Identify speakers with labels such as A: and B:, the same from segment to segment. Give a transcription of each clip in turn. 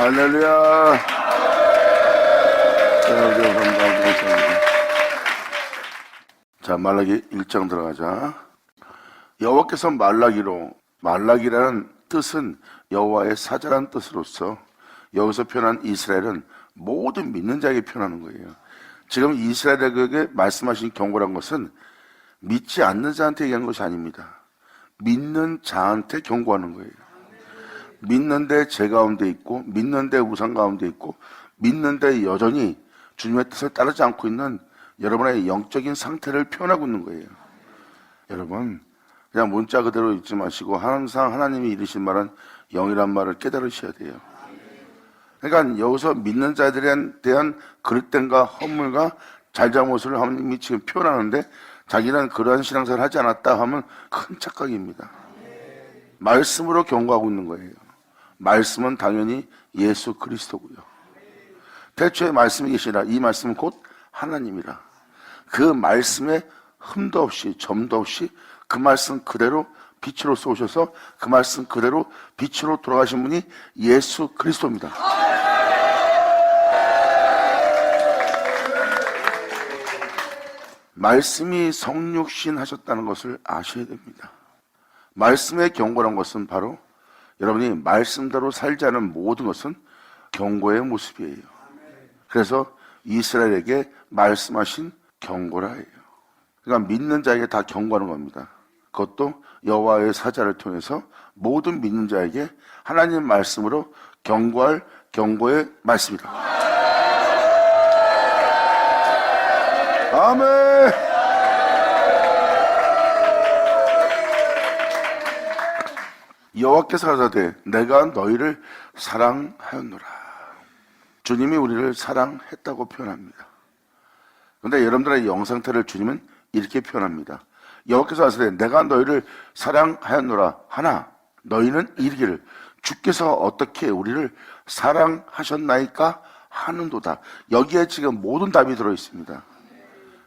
A: 할렐루야. 자, 말라기 1장 들어가자. 여호와께서 말라기라는 뜻은 여호와의 사자라는 뜻으로서 여기서 표현한 이스라엘은 모든 믿는 자에게 표현하는 거예요. 지금 이스라엘에게 말씀하신 경고란 것은 믿지 않는 자한테 얘기하는 것이 아닙니다. 믿는 자한테 경고하는 거예요. 믿는데 제 가운데 있고, 믿는데 우상 가운데 있고, 믿는데 여전히 주님의 뜻을 따르지 않고 있는 여러분의 영적인 상태를 표현하고 있는 거예요. 여러분, 그냥 문자 그대로 읽지 마시고 항상 하나님이 이르신 말은 영이란 말을 깨달으셔야 돼요. 그러니까 여기서 믿는 자들에 대한 그릇됨과 허물과 잘잘못을 하나님이 지금 표현하는데 자기는 그러한 신앙생활을 하지 않았다 하면 큰 착각입니다. 말씀으로 경고하고 있는 거예요. 말씀은 당연히 예수 그리스도고요. 태초에 말씀이 계시라. 이 말씀은 곧 하나님이라. 그 말씀에 흠도 없이 점도 없이 그 말씀 그대로 빛으로 쏘셔서 그 말씀 그대로 빛으로 돌아가신 분이 예수 그리스도입니다. 말씀이 성육신 하셨다는 것을 아셔야 됩니다. 말씀의 경고란 것은 바로 여러분이 말씀대로 살지 않은 모든 것은 경고의 모습이에요. 그래서 이스라엘에게 말씀하신 경고라 해요. 그러니까 믿는 자에게 다 경고하는 겁니다. 그것도 여호와의 사자를 통해서 모든 믿는 자에게 하나님 말씀으로 경고할 경고의 말씀이다. 아멘. 여호와께서 가라사대 내가 너희를 사랑하였노라. 주님이 우리를 사랑했다고 표현합니다. 그런데 여러분들의 영상태를 주님은 이렇게 표현합니다. 여호와께서 가라사대 내가 너희를 사랑하였노라 하나 너희는 이르기를 주께서 어떻게 우리를 사랑하셨나이까 하는도다. 여기에 지금 모든 답이 들어있습니다.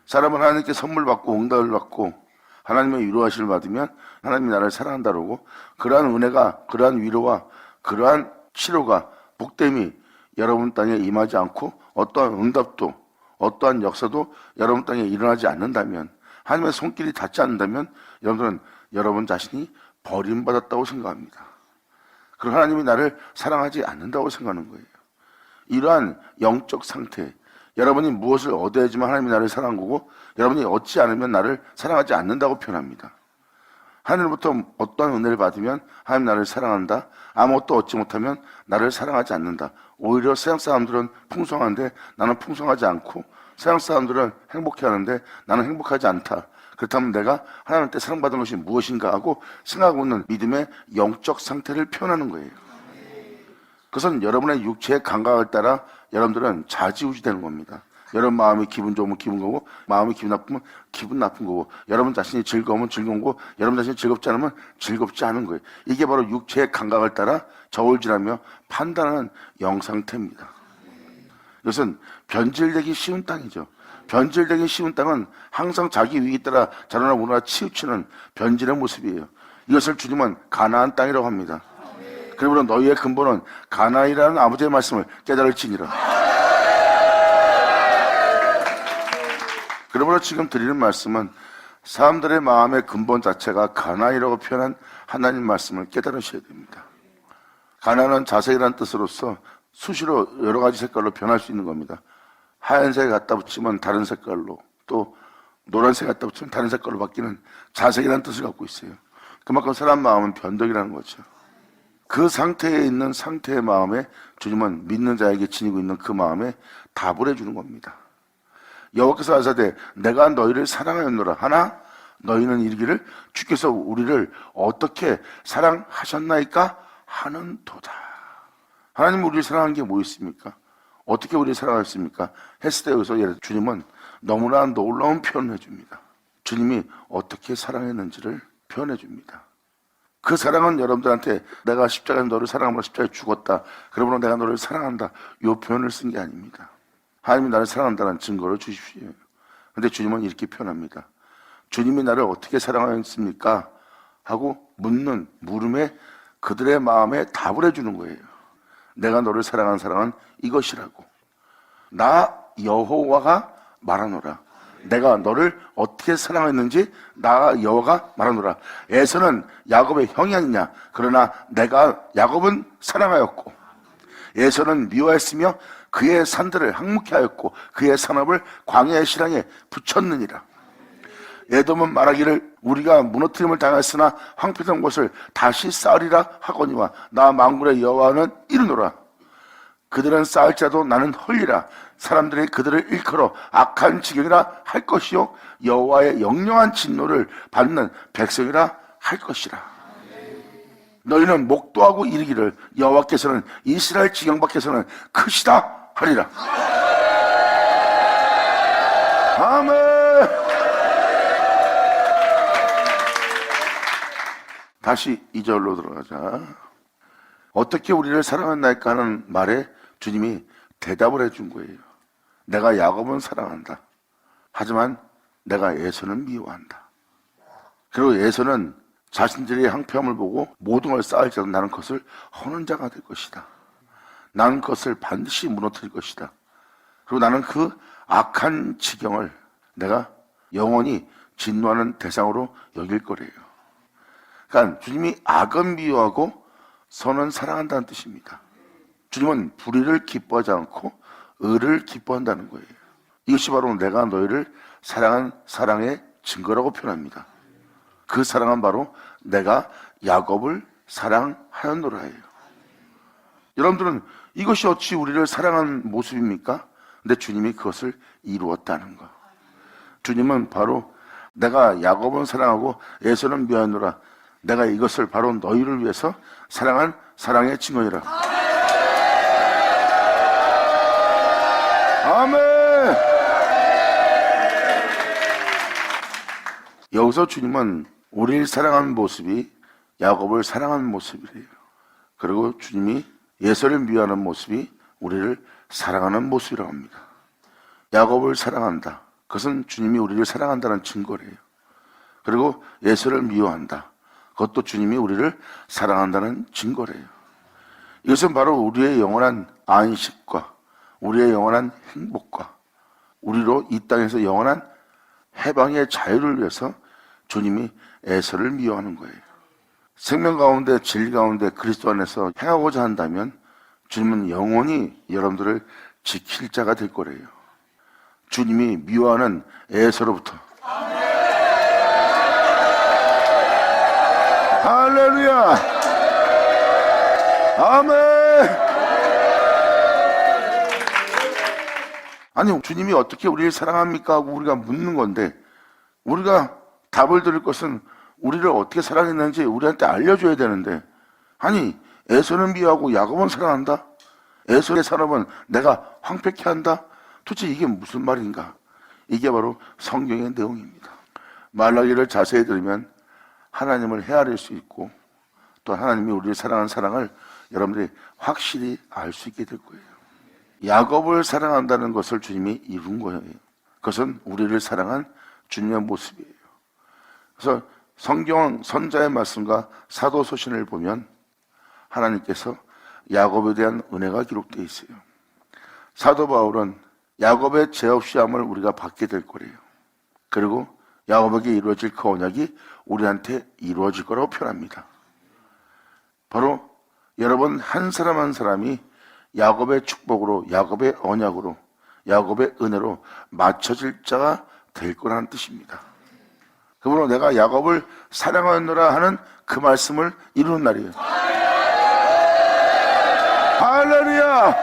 A: 사람은 하나님께 선물 받고 응답을 받고 하나님의 위로하심을 받으면 하나님이 나를 사랑한다 그러고 그러한 은혜가 그러한 위로와 그러한 치료가 복됨이 여러분 땅에 임하지 않고 어떠한 응답도 어떠한 역사도 여러분 땅에 일어나지 않는다면 하나님의 손길이 닿지 않는다면 여러분들은 여러분 자신이 버림받았다고 생각합니다. 그리고 하나님이 나를 사랑하지 않는다고 생각하는 거예요. 이러한 영적 상태 여러분이 무엇을 얻어야지만 하나님이 나를 사랑한 거고 여러분이 얻지 않으면 나를 사랑하지 않는다고 표현합니다. 하늘로부터 어떠한 은혜를 받으면 하나님 나를 사랑한다. 아무것도 얻지 못하면 나를 사랑하지 않는다. 오히려 세상 사람들은 풍성한데 나는 풍성하지 않고 세상 사람들은 행복해하는데 나는 행복하지 않다. 그렇다면 내가 하나님한테 사랑받은 것이 무엇인가 하고 생각하고 있는 믿음의 영적 상태를 표현하는 거예요. 그것은 여러분의 육체의 감각을 따라 여러분들은 좌지우지 되는 겁니다. 여러분 마음이 기분 좋으면 기분 거고 마음이 기분 나쁘면 기분 나쁜 거고 여러분 자신이 즐거우면 즐거운 거고 여러분 자신이 즐겁지 않으면 즐겁지 않은 거예요. 이게 바로 육체의 감각을 따라 저울질하며 판단하는 영상태입니다. 이것은 변질되기 쉬운 땅이죠. 변질되기 쉬운 땅은 항상 자기 위기 따라 자라나 오나 치우치는 변질의 모습이에요. 이것을 주님은 가나안 땅이라고 합니다. 그러므로 너희의 근본은 가나안이라는 아버지의 말씀을 깨달을지니라. 그러므로 지금 드리는 말씀은 사람들의 마음의 근본 자체가 가나안이라고 표현한 하나님 말씀을 깨달으셔야 됩니다. 가나안은 자색이라는 뜻으로서 수시로 여러 가지 색깔로 변할 수 있는 겁니다. 하얀색 갖다 붙이면 다른 색깔로 또 노란색 갖다 붙이면 다른 색깔로 바뀌는 자색이라는 뜻을 갖고 있어요. 그만큼 사람 마음은 변덕이라는 거죠. 그 상태에 있는 상태의 마음에 주님은 믿는 자에게 지니고 있는 그 마음에 답을 해주는 겁니다. 여호와께서 가라사대 내가 너희를 사랑하였노라 하나 너희는 이르기를 주께서 우리를 어떻게 사랑하셨나이까 하는도다. 하나님 우리를 사랑한 게 뭐 있습니까? 어떻게 우리를 사랑하셨습니까? 했을 때 여기서 주님은 너무나 놀라운 표현을 해줍니다. 주님이 어떻게 사랑했는지를 표현해 줍니다. 그 사랑은 여러분들한테 내가 십자가에서 너를 사랑하므로 십자가에 죽었다. 그러므로 내가 너를 사랑한다. 이 표현을 쓴 게 아닙니다. 하나님이 나를 사랑한다는 증거를 주십시오. 그런데 주님은 이렇게 표현합니다. 주님이 나를 어떻게 사랑하였습니까? 하고 묻는 물음에 그들의 마음에 답을 해주는 거예요. 내가 너를 사랑한 사랑은 이것이라고. 나 여호와가 말하노라. 내가 너를 어떻게 사랑했는지 나 여호와가 말하노라. 에서는 야곱의 형이 아니냐. 그러나 내가 야곱은 사랑하였고 에서는 미워했으며 그의 산들을 항목케 하였고 그의 산업을 광야의 실랑에 붙였느니라. 에돔은 말하기를 우리가 무너뜨림을 당했으나 황폐된 곳을 다시 쌓으리라 하거니와 나 만군의 여호와는 이르노라. 그들은 쌓을지라도 나는 헐리라. 사람들이 그들을 일컬어 악한 지경이라 할 것이요 여호와의 영영한 진노를 받는 백성이라 할 것이라. 너희는 목도하고 이르기를 여호와께서는 이스라엘 지경 밖에서는 크시다 하리라. 아멘. 다시 2절로 들어가자. 어떻게 우리를 사랑한다니까 하는 말에 주님이 대답을 해준 거예요. 내가 야곱은 사랑한다. 하지만 내가 에서는 미워한다. 그리고 에서는 자신들의 항폐함을 보고 모든 걸 쌓을지라도 나는 그것을 허는 자가 될 것이다. 나는 그것을 반드시 무너뜨릴 것이다. 그리고 나는 그 악한 지경을 내가 영원히 진노하는 대상으로 여길 거래요. 그러니까 주님이 악은 미워하고 선은 사랑한다는 뜻입니다. 주님은 불의를 기뻐하지 않고 의를 기뻐한다는 거예요. 이것이 바로 내가 너희를 사랑한 사랑의 증거라고 표현합니다. 그 사랑은 바로 내가 야곱을 사랑하였노라예요. 여러분들은 이것이 어찌 우리를 사랑한 모습입니까? 근데 주님이 그것을 이루었다는 거. 주님은 바로 내가 야곱은 사랑하고 에서는 미워하노라. 내가 이것을 바로 너희를 위해서 사랑한 사랑의 증거이라. 아멘. 여기서 주님은 우리를 사랑한 모습이 야곱을 사랑한 모습이래요. 그리고 주님이 에서를 미워하는 모습이 우리를 사랑하는 모습이라고 합니다. 야곱을 사랑한다. 그것은 주님이 우리를 사랑한다는 증거래요. 그리고 에서를 미워한다. 그것도 주님이 우리를 사랑한다는 증거래요. 이것은 바로 우리의 영원한 안식과 우리의 영원한 행복과 우리로 이 땅에서 영원한 해방의 자유를 위해서 주님이 에서를 미워하는 거예요. 생명 가운데 진리 가운데 그리스도 안에서 행하고자 한다면 주님은 영원히 여러분들을 지킬 자가 될 거래요. 주님이 미워하는 에서로부터 할렐루야. 아멘. 아니 주님이 어떻게 우리를 사랑합니까 하고 우리가 묻는 건데 우리가 답을 들을 것은 우리를 어떻게 사랑했는지 우리한테 알려줘야 되는데 아니 에서는 미워하고 야곱은 사랑한다. 에서의 산업은 내가 황폐케 한다. 도대체 이게 무슨 말인가? 이게 바로 성경의 내용입니다. 말라기를 자세히 들으면 하나님을 헤아릴 수 있고 또 하나님이 우리를 사랑한 사랑을 여러분들이 확실히 알 수 있게 될 거예요. 야곱을 사랑한다는 것을 주님이 이룬 거예요. 그것은 우리를 사랑한 주님의 모습이에요. 그래서 성경 선자의 말씀과 사도서신을 보면 하나님께서 야곱에 대한 은혜가 기록되어 있어요. 사도 바울은 야곱의 죄 없이 함을 우리가 받게 될 거래요. 그리고 야곱에게 이루어질 그 언약이 우리한테 이루어질 거라고 표현합니다. 바로 여러분 한 사람 한 사람이 야곱의 축복으로 야곱의 언약으로 야곱의 은혜로 맞춰질 자가 될 거라는 뜻입니다. 그러므로 내가 야곱을 사랑하노라 하는 그 말씀을 이루는 날이에요. 할렐루야.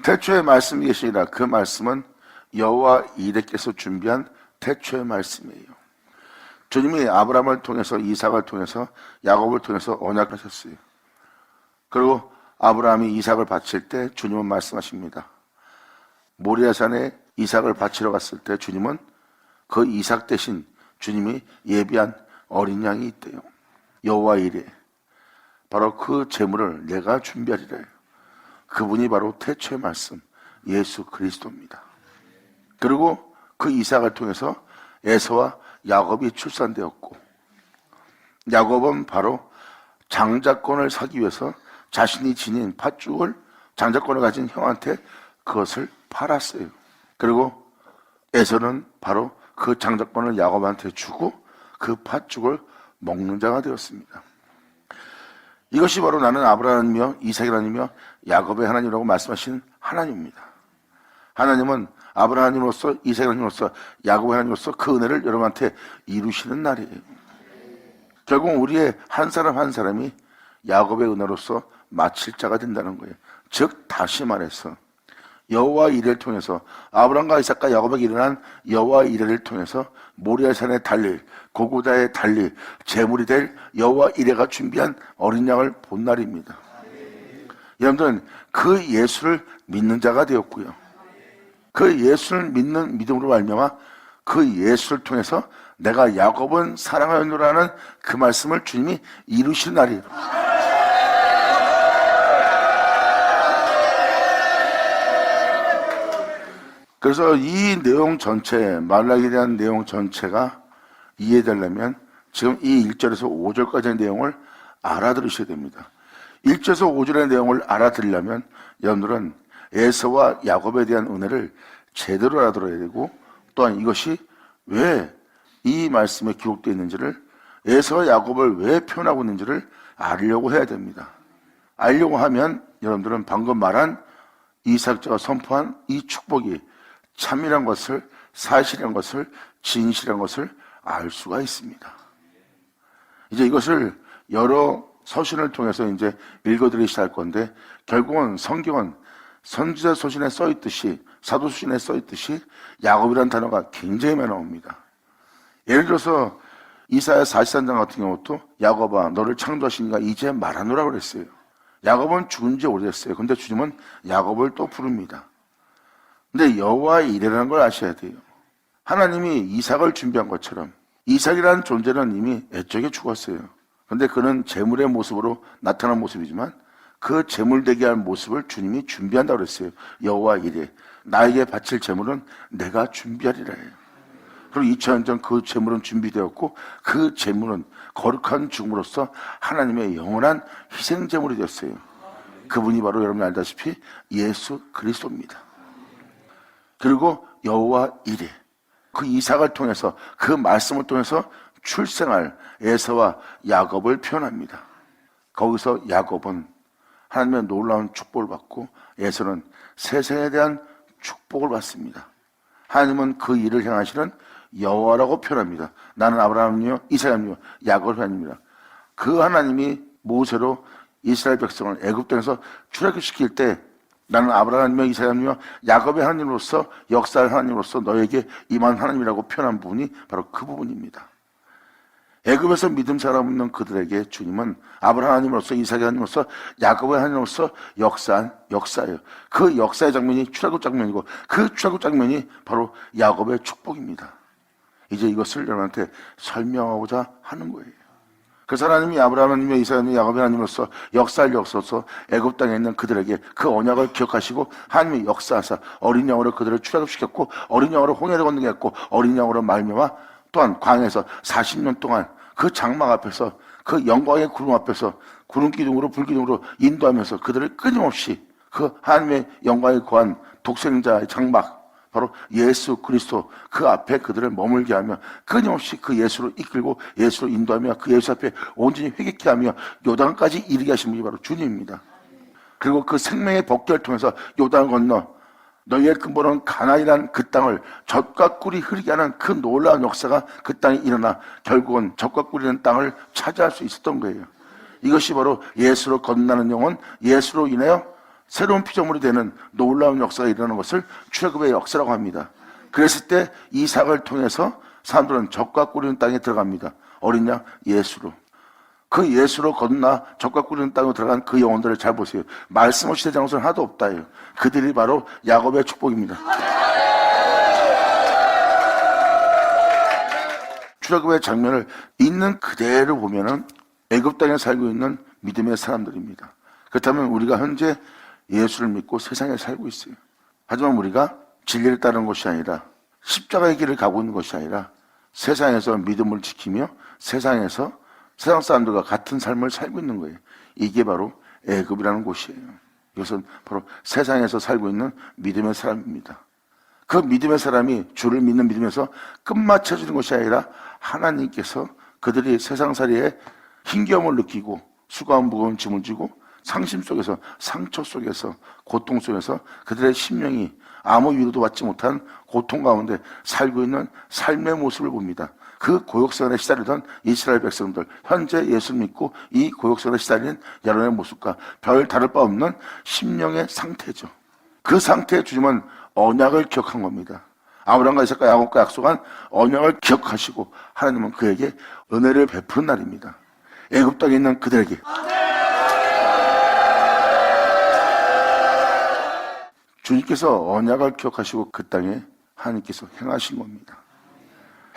A: 태초의 말씀이 계시니라. 그 말씀은 여호와 이레께서 준비한 태초의 말씀이에요. 주님이 아브라함을 통해서 이삭을 통해서 야곱을 통해서 언약을 하셨어요. 그리고 아브라함이 이삭을 바칠 때 주님은 말씀하십니다. 모리아산에 이삭을 바치러 갔을 때 주님은 그 이삭 대신 주님이 예비한 어린 양이 있대요. 여호와 이레. 바로 그 제물을 내가 준비하리라. 그분이 바로 태초의 말씀 예수 그리스도입니다. 그리고 그 이삭을 통해서 에서와 야곱이 출산되었고 야곱은 바로 장자권을 사기 위해서 자신이 지닌 팥죽을 장자권을 가진 형한테 그것을 팔았어요. 그리고 에서는 바로 그 장자권을 야곱한테 주고 그 팥죽을 먹는 자가 되었습니다. 이것이 바로 나는 아브라함이며 이삭의 하나님이며 야곱의 하나님이라고 말씀하신 하나님입니다. 하나님은 아브라함으로서 이삭의 하나님으로서 야곱의 하나님으로서 그 은혜를 여러분한테 이루시는 날이에요. 결국 우리의 한 사람 한 사람이 야곱의 은혜로서 마칠 자가 된다는 거예요. 즉 다시 말해서 여호와 이레를 통해서 아브라함과 이삭과 야곱에게 일어난 여호와 이레를 통해서 모리아산에 달릴 고구다에 달릴 제물이 될 여호와 이레가 준비한 어린 양을 본 날입니다. 여러분들은 그 예수를 믿는 자가 되었고요. 그 예수를 믿는 믿음으로 말미암아 그 예수를 통해서 내가 야곱은 사랑하였노라는 그 말씀을 주님이 이루신 날이에요. 그래서 이 내용 전체, 말라기에 대한 내용 전체가 이해되려면 지금 이 1절에서 5절까지의 내용을 알아들으셔야 됩니다. 1절에서 5절의 내용을 알아들으려면 여러분들은 에서와 야곱에 대한 은혜를 제대로 알아들어야 되고, 또한 이것이 왜 이 말씀에 기록되어 있는지를, 에서와 야곱을 왜 표현하고 있는지를 알려고 해야 됩니다. 알려고 하면 여러분들은 방금 말한 이삭자가 선포한 이 축복이 참이란 것을, 사실이란 것을, 진실이란 것을 알 수가 있습니다. 이제 이것을 여러 서신을 통해서 이제 읽어드리셔야 할 건데, 결국은 성경은 선지자 서신에 써있듯이, 사도 서신에 써있듯이 야곱이라는 단어가 굉장히 많이 나옵니다. 예를 들어서 이사야 43장 같은 경우도 야곱아 너를 창조하시니까 이제 말하노라고 그랬어요. 야곱은 죽은 지 오래됐어요. 근데 주님은 야곱을 또 부릅니다. 근데 여호와 이레라는 걸 아셔야 돼요. 하나님이 이삭을 준비한 것처럼 이삭이라는 존재는 이미 애적에 죽었어요. 근데 그는 제물의 모습으로 나타난 모습이지만 그 제물되게 할 모습을 주님이 준비한다고 그랬어요. 여호와 이레, 나에게 바칠 제물은 내가 준비하리라 해요. 그리고 2000년 전 그 제물은 준비되었고 그 제물은 거룩한 죽음으로써 하나님의 영원한 희생 제물이 되었어요. 그분이 바로 여러분 알다시피 예수 그리스도입니다. 그리고 여호와 이레, 그 이삭을 통해서 그 말씀을 통해서 출생할 에서와 야곱을 표현합니다. 거기서 야곱은 하나님의 놀라운 축복을 받고 에서는 세상에 대한 축복을 받습니다. 하나님은 그 일을 행하시는 여호와라고 표현합니다. 나는 아브라함이요 이삭의 하나님이요 야곱의 하나님입니다. 그 하나님이 모세로 이스라엘 백성을 애굽 땅에서 출애굽시킬 때 나는 아브라함이며 이삭의 하나님이며 야곱의 하나님으로서 역사의 하나님으로서 너에게 임한 하나님이라고 표현한 부분이 바로 그 부분입니다. 애굽에서 믿음 살아있는 그들에게 주님은 아브라함 하나님으로서 이삭의 하나님으로서 야곱의 하나님으로서 역사한 역사예요. 그 역사의 장면이 출애굽 장면이고 그 출애굽 장면이 바로 야곱의 축복입니다. 이제 이것을 여러분한테 설명하고자 하는 거예요. 그래서 하나님이 아브라함 하나님이며 이삭 하나님이며 야곱의 하나님으로서 역사를 역사서 애굽 땅에 있는 그들에게 그 언약을 기억하시고 하나님이 역사하사 어린 양으로 그들을 출애굽시켰고 어린 양으로 홍해를 건너게 했고 어린 양으로 말미암아 또한 광야에서 40년 동안 그 장막 앞에서 그 영광의 구름 앞에서 구름 기둥으로 불 기둥으로 인도하면서 그들을 끊임없이 그 하나님의 영광에 거한 독생자의 장막 바로 예수 그리스도 그 앞에 그들을 머물게 하며 끊임없이 그 예수로 이끌고 예수로 인도하며 그 예수 앞에 온전히 회개케 하며 요단까지 이르게 하신 분이 바로 주님입니다. 그리고 그 생명의 법궤를 통해서 요단을 건너 너희의 근본은 가나안이라는 그 땅을 젖과 꿀이 흐르게 하는 그 놀라운 역사가 그 땅에 일어나 결국은 젖과 꿀이라는 땅을 차지할 수 있었던 거예요. 이것이 바로 예수로 건너는 영혼, 예수로 인하여 새로운 피조물이 되는 놀라운 역사가 일어나는 것을 출애굽의 역사라고 합니다. 그랬을 때 이삭을 통해서 사람들은 젖과 꿀이는 땅에 들어갑니다. 어린 양 예수로. 그 예수로 건너 젖과 꿀이는 땅으로 들어간 그 영혼들을 잘 보세요. 말씀 없이 된 장소는 하나도 없다예요. 그들이 바로 야곱의 축복입니다. 출애굽의 장면을 있는 그대로 보면은 애굽 땅에 살고 있는 믿음의 사람들입니다. 그렇다면 우리가 현재 예수를 믿고 세상에 살고 있어요. 하지만 우리가 진리를 따르는 것이 아니라 십자가의 길을 가고 있는 것이 아니라 세상에서 믿음을 지키며 세상에서 세상 사람들과 같은 삶을 살고 있는 거예요. 이게 바로 애굽이라는 곳이에요. 이것은 바로 세상에서 살고 있는 믿음의 사람입니다. 그 믿음의 사람이 주를 믿는 믿음에서 끝마쳐지는 것이 아니라 하나님께서 그들이 세상살이에 힘겨움을 느끼고 수고한 무거운 짐을 지고 상심 속에서, 상처 속에서, 고통 속에서 그들의 심령이 아무 위로도 받지 못한 고통 가운데 살고 있는 삶의 모습을 봅니다. 그 고역생활에 시달리던 이스라엘 백성들, 현재 예수를 믿고 이 고역생활에 시달리는 여러분의 모습과 별 다를 바 없는 심령의 상태죠. 그 상태에 주님은 언약을 기억한 겁니다. 아브라함과 이삭과 야곱과 약속한 언약을 기억하시고 하나님은 그에게 은혜를 베푸는 날입니다. 애굽 땅에 있는 그들에게 주님께서 언약을 기억하시고 그 땅에 하나님께서 행하신 겁니다.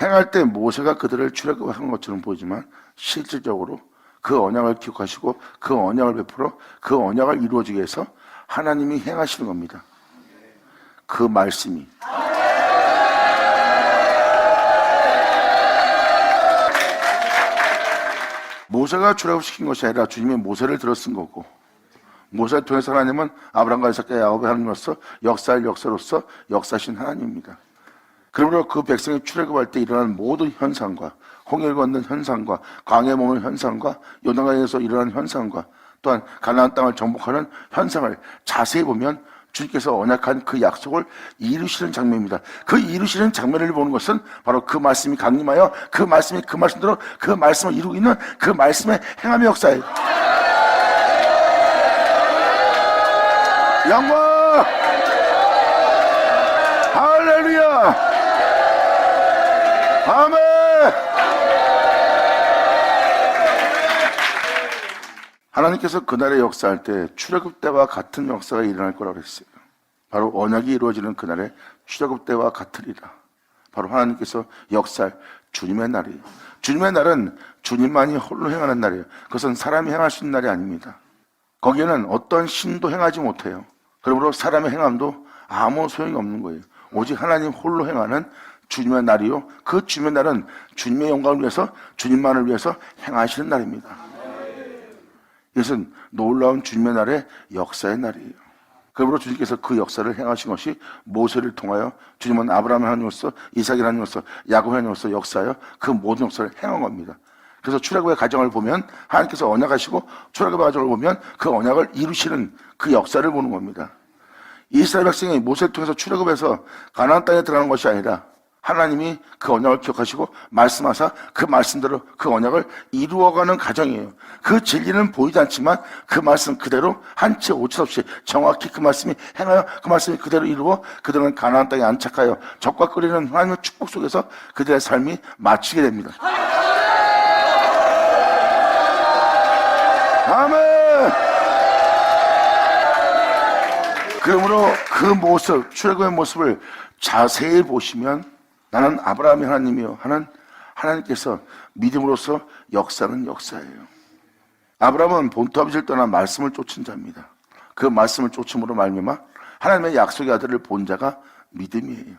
A: 행할 때 모세가 그들을 출애굽한 것처럼 보이지만 실질적으로 그 언약을 기억하시고 그 언약을 베풀어 그 언약을 이루어지게 해서 하나님이 행하시는 겁니다. 그 말씀이 모세가 출애굽시킨 것이 아니라 주님이 모세를 들어 쓴 거고, 모세를 통해서 하나님은 아브라함과 이삭과 야곱의 하나님으로서 역사할 역사로서 역사하신 하나님입니다. 그러므로 그 백성이 출애굽할 때 일어난 모든 현상과 홍해를 건넌 현상과 광야에 머무는 현상과 요단강에서 일어난 현상과 또한 가나안 땅을 정복하는 현상을 자세히 보면 주님께서 언약한 그 약속을 이루시는 장면입니다. 그 이루시는 장면을 보는 것은 바로 그 말씀이 강림하여 그 말씀이 그 말씀대로 그 말씀을 이루고 있는 그 말씀의 행함의 역사예요. 영광! 할렐루야! 아멘! 하나님께서 그날의 역사할 때 출애굽 때와 같은 역사가 일어날 거라고 했어요. 바로 언약이 이루어지는 그날에 출애굽 때와 같으리라. 바로 하나님께서 역사할 주님의 날이에요. 주님의 날은 주님만이 홀로 행하는 날이에요. 그것은 사람이 행할 수 있는 날이 아닙니다. 거기에는 어떤 신도 행하지 못해요. 그러므로 사람의 행함도 아무 소용이 없는 거예요. 오직 하나님 홀로 행하는 주님의 날이요, 그 주님의 날은 주님의 영광을 위해서, 주님만을 위해서 행하시는 날입니다. 이것은 놀라운 주님의 날의 역사의 날이에요. 그러므로 주님께서 그 역사를 행하신 것이 모세를 통하여 주님은 아브라함의 하나님으로서, 이삭의 하나님으로서, 야곱의 하나님으로서 역사하여 그 모든 역사를 행한 겁니다. 그래서 출애굽의 과정을 보면 하나님께서 언약하시고, 출애굽의 과정을 보면 그 언약을 이루시는 그 역사를 보는 겁니다. 이스라엘 백성이 모세를 통해서 출애굽해서 가나안 땅에 들어가는 것이 아니라 하나님이 그 언약을 기억하시고 말씀하사 그 말씀대로 그 언약을 이루어가는 과정이에요. 그 진리는 보이지 않지만 그 말씀 그대로 한 채 오차 없이 정확히 그 말씀이 행하여 그 말씀이 그대로 이루어 그들은 가나안 땅에 안착하여 적과 끓이는 하나님의 축복 속에서 그들의 삶이 마치게 됩니다. 아멘! 그러므로 그 모습, 출애굽의 모습을 자세히 보시면 나는 아브라함의 하나님이요 하는 하나님께서 믿음으로써 역사는 역사예요. 아브라함은 본토 아버지를 떠나 말씀을 쫓은 자입니다. 그 말씀을 쫓음으로 말미암아 하나님의 약속의 아들을 본 자가 믿음이에요.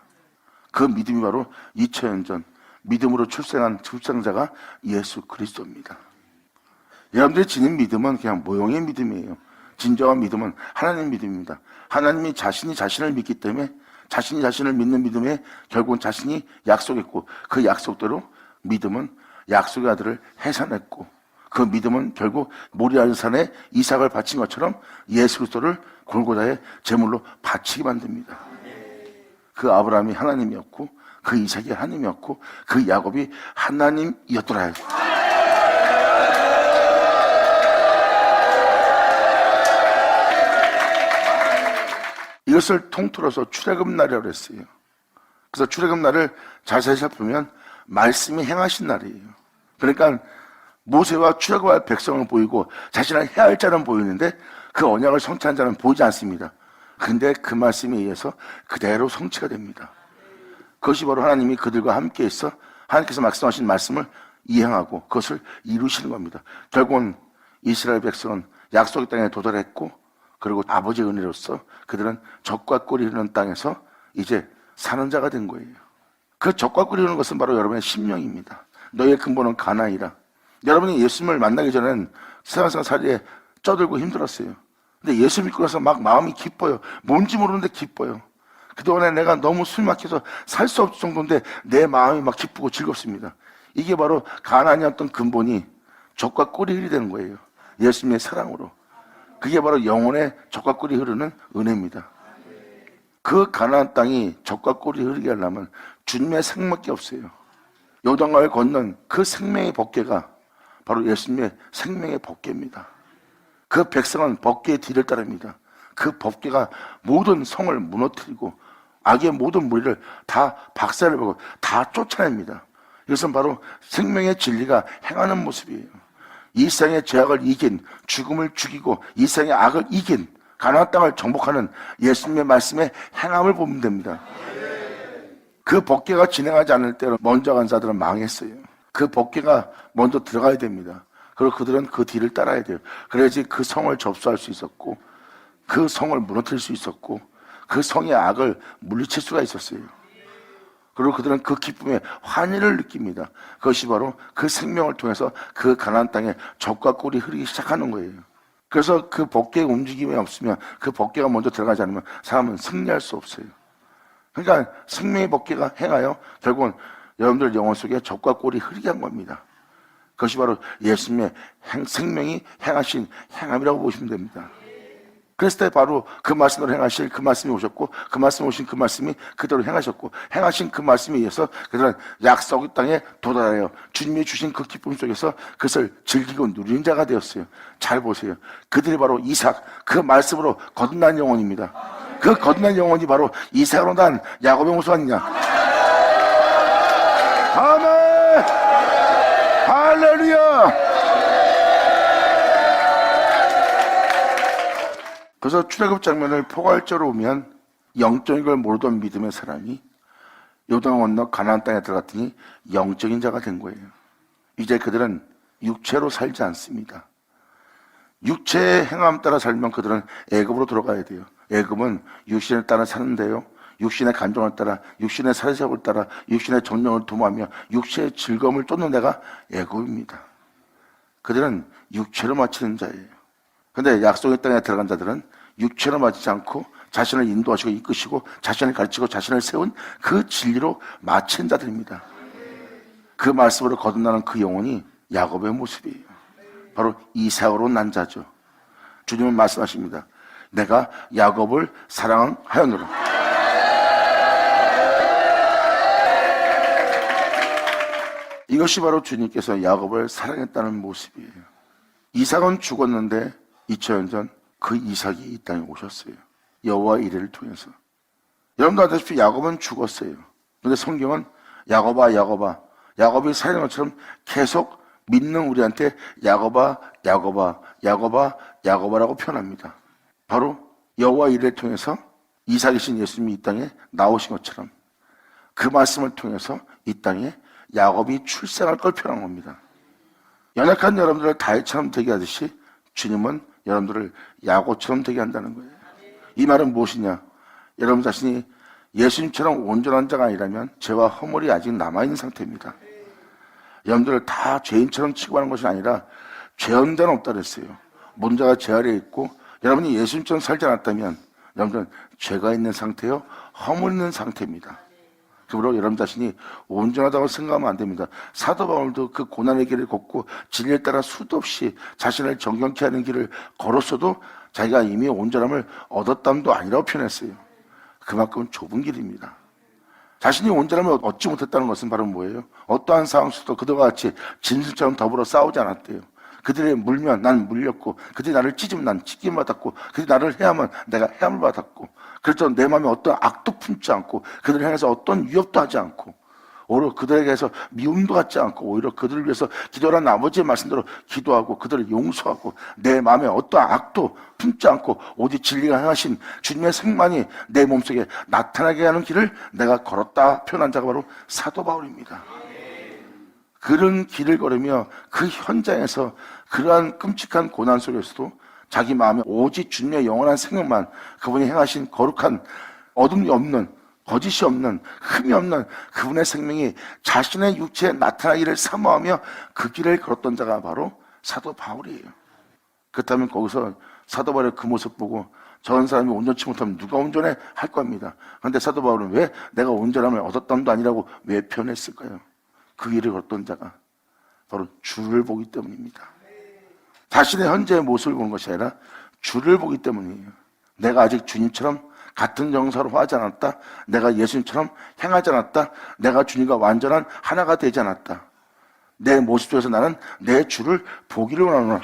A: 그 믿음이 바로 2000년 전 믿음으로 출생한 출생자가 예수 그리스도입니다. 여러분들이 지닌 믿음은 그냥 모형의 믿음이에요. 진정한 믿음은 하나님 믿음입니다. 하나님이 자신이 자신을 믿기 때문에 자신이 자신을 믿는 믿음에 결국은 자신이 약속했고 그 약속대로 믿음은 약속의 아들을 해산했고 그 믿음은 결국 모리아 산에 이삭을 바친 것처럼 예수 그리스도를 골고다의 제물로 바치게 만듭니다. 그 아브라함이 하나님이었고 그 이삭이 하나님이었고 그 야곱이 하나님이었더라. 이것을 통틀어서 출애굽 날이라고 했어요. 그래서 출애굽 날을 자세히 살펴보면 말씀이 행하신 날이에요. 그러니까 모세와 출애굽할 백성을 보이고 자신을 해야 할 자는 보이는데 그 언약을 성취한 자는 보이지 않습니다. 근데 그 말씀에 의해서 그대로 성취가 됩니다. 그것이 바로 하나님이 그들과 함께 있어 하나님께서 말씀하신 말씀을 이행하고 그것을 이루시는 겁니다. 결국은 이스라엘 백성은 약속의 땅에 도달했고 그리고 아버지의 은혜로서 그들은 적과 꿀이 흐르는 땅에서 이제 사는 자가 된 거예요. 그 적과 꿀이 흐르는 것은 바로 여러분의 심령입니다. 너희의 근본은 가나이라. 여러분이 예수님을 만나기 전엔 세상에서 살이에 쪄들고 힘들었어요. 근데 예수 믿고 나서 막 마음이 기뻐요. 뭔지 모르는데 기뻐요. 그동안에 내가 너무 술 막혀서 살 수 없을 정도인데 내 마음이 막 기쁘고 즐겁습니다. 이게 바로 가난이었던 근본이 젖과 꿀이 흘이 되는 거예요. 예수님의 사랑으로. 그게 바로 영혼의 젖과 꿀이 흐르는 은혜입니다. 그 가나안 땅이 젖과 꿀이 흐르게 하려면 주님의 생명밖에 없어요. 요단강을 건넌 그 생명의 법궤가 바로 예수님의 생명의 법궤입니다. 그 백성은 법궤의 뒤를 따릅니다. 그 법궤가 모든 성을 무너뜨리고 악의 모든 무리를 다 박살을 보고 다 쫓아냅니다. 이것은 바로 생명의 진리가 행하는 모습이에요. 이 세상의 죄악을 이긴, 죽음을 죽이고 이 세상의 악을 이긴 가나안 땅을 정복하는 예수님의 말씀의 행함을 보면 됩니다. 그 법궤가 진행하지 않을 때로 먼저 간 자들은 망했어요. 그 법궤가 먼저 들어가야 됩니다. 그리고 그들은 그 뒤를 따라야 돼요. 그래야지 그 성을 접수할 수 있었고 그 성을 무너뜨릴 수 있었고 그 성의 악을 물리칠 수가 있었어요. 그리고 그들은 그 기쁨에 환희를 느낍니다. 그것이 바로 그 생명을 통해서 그 가나안 땅에 젖과 꿀이 흐르기 시작하는 거예요. 그래서 그 법궤의 움직임이 없으면 그 법궤가 먼저 들어가지 않으면 사람은 승리할 수 없어요. 그러니까 생명의 법궤가 행하여 결국은 여러분들 영혼 속에 젖과 꿀이 흐르게 한 겁니다. 그것이 바로 예수님의 생명이 행하신 행함이라고 보시면 됩니다. 그랬을 때 바로 그 말씀으로 행하실 그 말씀이 오셨고 그 말씀 오신 그 말씀이 그대로 행하셨고 행하신 그 말씀에 의해서 그들은 약속의 땅에 도달하여 주님이 주신 그 기쁨 속에서 그것을 즐기고 누리는 자가 되었어요. 잘 보세요. 그들이 바로 이삭, 그 말씀으로 거듭난 영혼입니다. 그 거듭난 영혼이 바로 이삭으로 난 야곱의 모습 아니냐. 아멘! 할렐루야! 그래서 출애굽 장면을 포괄적으로 보면 영적인 걸 모르던 믿음의 사람이 요단 건너 가나안 땅에 들어갔더니 영적인 자가 된 거예요. 이제 그들은 육체로 살지 않습니다. 육체의 행함 따라 살면 그들은 애굽으로 들어가야 돼요. 애굽은 육신에 따라 사는데요. 육신의 감정을 따라, 육신의 사회적을 따라, 육신의 정령을 도모하며 육체의 즐거움을 쫓는 데가 애굽입니다. 그들은 육체로 마치는 자예요. 근데 약속의 땅에 들어간 자들은 육체로 마치지 않고 자신을 인도하시고 이끄시고 자신을 가르치고 자신을 세운 그 진리로 마친 자들입니다. 그 말씀으로 거듭나는 그 영혼이 야곱의 모습이에요. 바로 이삭으로 난 자죠. 주님은 말씀하십니다. 내가 야곱을 사랑하였노라. 이것이 바로 주님께서 야곱을 사랑했다는 모습이에요. 이삭은 죽었는데 2000년 전 그 이삭이 이 땅에 오셨어요. 여호와 이레를 통해서. 여러분도 아다시피 야곱은 죽었어요. 그런데 성경은 야곱아 야곱아, 야곱이 살아있는 것처럼 계속 믿는 우리한테 야곱아 야곱아 야곱아 야곱아라고 표현합니다. 바로 여호와 이레를 통해서 이삭이신 예수님이 이 땅에 나오신 것처럼 그 말씀을 통해서 이 땅에 야곱이 출생할 걸 표현한 겁니다. 연약한 여러분들을 다윗처럼 되게 하듯이 주님은 여러분들을 야곱처럼 되게 한다는 거예요. 이 말은 무엇이냐? 여러분 자신이 예수님처럼 온전한 자가 아니라면 죄와 허물이 아직 남아있는 상태입니다. 여러분들을 다 죄인처럼 취급하는 것이 아니라 죄한 자는 없다 그랬어요. 모든 자가 죄 아래에 있고 여러분이 예수님처럼 살지 않았다면 여러분들은 죄가 있는 상태요, 허물 있는 상태입니다. 그러므로 여러분 자신이 온전하다고 생각하면 안 됩니다. 사도 바울도 그 고난의 길을 걷고 진리에 따라 수도 없이 자신을 정경케 하는 길을 걸었어도 자기가 이미 온전함을 얻었담도 아니라고 표현했어요. 그만큼 좁은 길입니다. 자신이 온전함을 얻지 못했다는 것은 바로 뭐예요? 어떠한 상황 속도 그들과 같이 짐승처럼 더불어 싸우지 않았대요. 그들이 물면 난 물렸고, 그들이 나를 찢으면 난 찢김 받았고, 그들이 나를 해하면 내가 해함을 받았고, 그래서 내 마음에 어떤 악도 품지 않고, 그들을 향해서 어떤 위협도 하지 않고, 오히려 그들에게서 미움도 갖지 않고, 오히려 그들을 위해서 기도하는 아버지의 말씀대로 기도하고, 그들을 용서하고, 내 마음에 어떤 악도 품지 않고, 오직 진리가 행하신 주님의 생만이 내 몸속에 나타나게 하는 길을 내가 걸었다 표현한 자가 바로 사도 바울입니다. 그런 길을 걸으며 그 현장에서 그러한 끔찍한 고난 속에서도 자기 마음에 오직 주님의 영원한 생명만, 그분이 행하신 거룩한 어둠이 없는 거짓이 없는, 흠이 없는 그분의 생명이 자신의 육체에 나타나기를 사모하며 그 길을 걸었던 자가 바로 사도 바울이에요. 그렇다면 거기서 사도 바울의 그 모습 보고 저런 사람이 온전치 못하면 누가 온전해? 할 겁니다. 그런데 사도 바울은 왜 내가 온전함을 얻었담도 아니라고 왜 표현했을까요? 그 길을 걸었던 자가 바로 주를 보기 때문입니다. 자신의 현재의 모습을 보는 것이 아니라 주를 보기 때문이에요. 내가 아직 주님처럼 같은 정사로 하지 않았다. 내가 예수님처럼 행하지 않았다. 내가 주님과 완전한 하나가 되지 않았다. 내 모습 속에서 나는 내 주를 보기를 원하노라.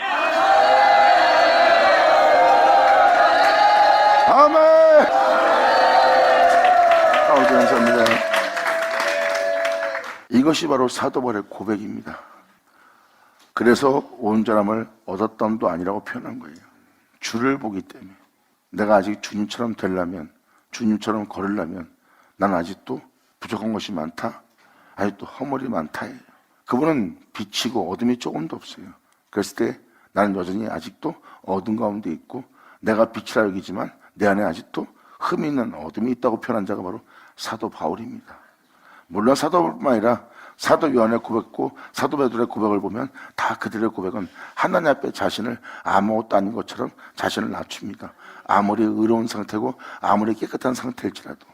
A: 아멘. 감사합니다. 이것이 바로 사도 바울의 고백입니다. 그래서 온전함을 얻었담도 아니라고 표현한 거예요. 주를 보기 때문에. 내가 아직 주님처럼 되려면, 주님처럼 걸으려면 나는 아직도 부족한 것이 많다. 아직도 허물이 많다예요. 그분은 빛이고 어둠이 조금도 없어요. 그랬을 때 나는 여전히 아직도 어둠 가운데 있고 내가 빛이라 여기지만 내 안에 아직도 흠이 있는 어둠이 있다고 표현한 자가 바로 사도 바울입니다. 물론 사도 바울뿐만 아니라 사도 요한의 고백고 사도 베드로의 고백을 보면 다 그들의 고백은 하나님 앞에 자신을 아무것도 아닌 것처럼 자신을 낮춥니다. 아무리 의로운 상태고 아무리 깨끗한 상태일지라도.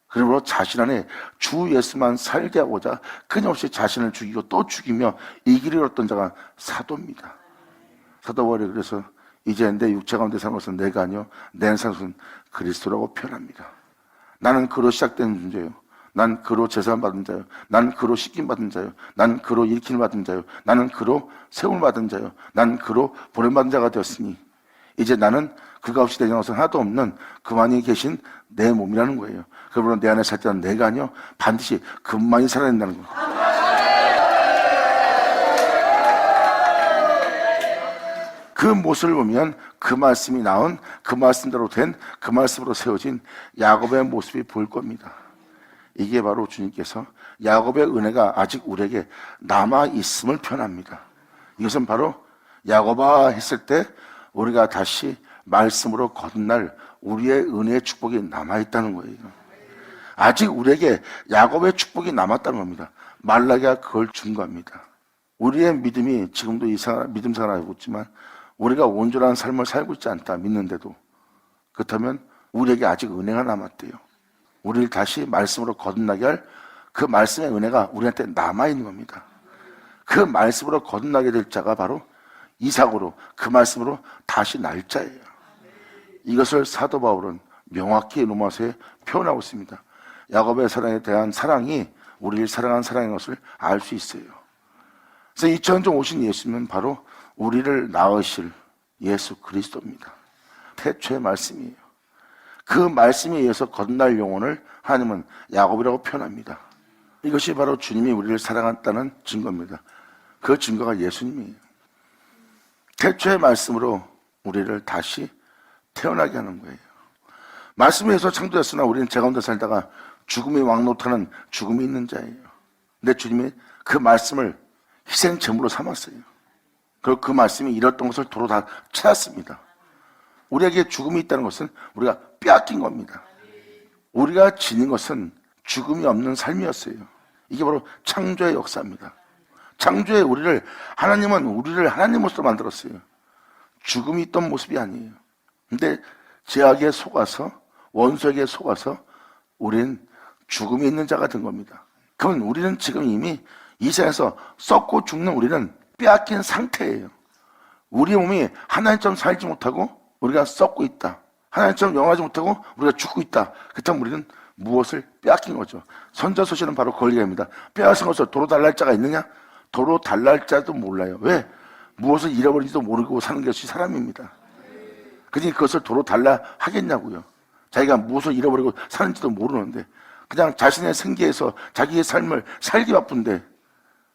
A: 그러므로 자신 안에 주 예수만 살게 하고자 끊임없이 자신을 죽이고 또 죽이며 이 길을 얻던 자가 사도입니다. 사도 바울이 그래서 이제 내 육체 가운데 사는 것은 내가 아니요 내 사는 것은 그리스도라고 표현합니다. 나는 그로 시작된 존재요. 난 그로 제사함 받은 자요. 난 그로 씻김 받은 자요. 난 그로 일으킴을 받은 자요. 나는 그로 세움을 받은 자요. 난 그로 보냄받은 자가 되었으니 이제 나는 그가 없이 되는 것은 하나도 없는 그만이 계신 내 몸이라는 거예요. 그러므로 내 안에 살 때는 내가 아니요 반드시 그만이 살아낸다는 거예요. 그 모습을 보면 그 말씀이 나온 그 말씀대로 된 그 말씀으로 세워진 야곱의 모습이 보일 겁니다. 이게 바로 주님께서 야곱의 은혜가 아직 우리에게 남아있음을 표현합니다. 이것은 바로 야곱아 했을 때 우리가 다시 말씀으로 거듭날 우리의 은혜의 축복이 남아있다는 거예요. 아직 우리에게 야곱의 축복이 남았다는 겁니다. 말라기가 그걸 준 겁니다. 우리의 믿음이 지금도 믿음 생활하고 있지만 우리가 온전한 삶을 살고 있지 않다 믿는데도 그렇다면 우리에게 아직 은혜가 남았대요. 우리를 다시 말씀으로 거듭나게 할 그 말씀의 은혜가 우리한테 남아있는 겁니다. 그 말씀으로 거듭나게 될 자가 바로 이삭으로 그 말씀으로 다시 날 자예요. 이것을 사도 바울은 명확히 로마서에 표현하고 있습니다. 야곱의 사랑에 대한 사랑이 우리를 사랑한 사랑인 것을 알 수 있어요. 그래서 2000년 전 오신 예수님은 바로 우리를 낳으실 예수 그리스도입니다. 태초의 말씀이에요. 그 말씀에 의해서 거듭날 영혼을 하나님은 야곱이라고 표현합니다. 이것이 바로 주님이 우리를 사랑했다는 증거입니다. 그 증거가 예수님이에요. 태초의 말씀으로 우리를 다시 태어나게 하는 거예요. 말씀에 의해서 창조됐으나 우리는 죄 가운데 살다가 죽음이 왕노타는 죽음이 있는 자예요. 근데 주님이 그 말씀을 희생 제물로 삼았어요. 그리고 그 말씀이 잃었던 것을 도로 다 찾았습니다. 우리에게 죽음이 있다는 것은 우리가 빼앗긴 겁니다. 우리가 지닌 것은 죽음이 없는 삶이었어요. 이게 바로 창조의 역사입니다. 창조의 하나님은 우리를 하나님 모습으로 만들었어요. 죽음이 있던 모습이 아니에요. 근데 죄악에 속아서 원수에게 속아서 우리는 죽음이 있는 자가 된 겁니다. 그러면 우리는 지금 이미 이 세상에서 썩고 죽는 우리는 빼앗긴 상태예요. 우리 몸이 하나님처럼 살지 못하고 우리가 썩고 있다. 하나님처럼 영하지 못하고 우리가 죽고 있다. 그렇다면 우리는 무엇을 빼앗긴 거죠. 선자소시는 바로 그걸 얘기합니다. 빼앗은 것을 도로 달랄 자가 있느냐? 도로 달랄 자도 몰라요. 왜? 무엇을 잃어버린지도 모르고 사는 것이 사람입니다. 그러니까 그것을 도로 달라 하겠냐고요. 자기가 무엇을 잃어버리고 사는지도 모르는데 그냥 자신의 생계에서 자기의 삶을 살기 바쁜데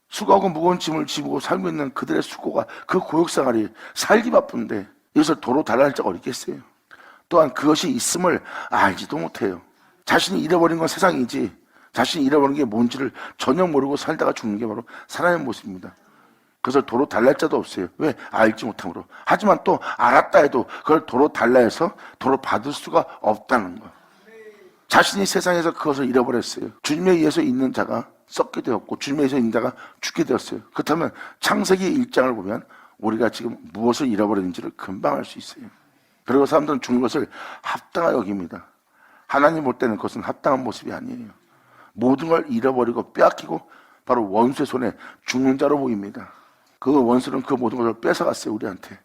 A: 수고하고 무거운 짐을 지고 살고 있는 그들의 수고가 그 고역생활이 살기 바쁜데 이것을 도로 달랄 자가 어디 있겠어요. 또한 그것이 있음을 알지도 못해요. 자신이 잃어버린 건 세상이지 자신이 잃어버린 게 뭔지를 전혀 모르고 살다가 죽는 게 바로 사람의 모습입니다. 그래서 도로 달랄 자도 없어요. 왜? 알지 못함으로. 하지만 또 알았다 해도 그걸 도로 달라 해서 도로 받을 수가 없다는 거예요. 자신이 세상에서 그것을 잃어버렸어요. 주님에 의해서 있는 자가 썩게 되었고 주님에 의해서 있는 자가 죽게 되었어요. 그렇다면 창세기 1장을 보면 우리가 지금 무엇을 잃어버렸는지를 금방 알 수 있어요. 그리고 사람들은 죽는 것을 합당하게 여깁니다. 하나님 볼 때는 그것은 합당한 모습이 아니에요. 모든 걸 잃어버리고 빼앗기고 바로 원수의 손에 죽는 자로 보입니다. 그 원수는 그 모든 것을 뺏어갔어요. 우리한테.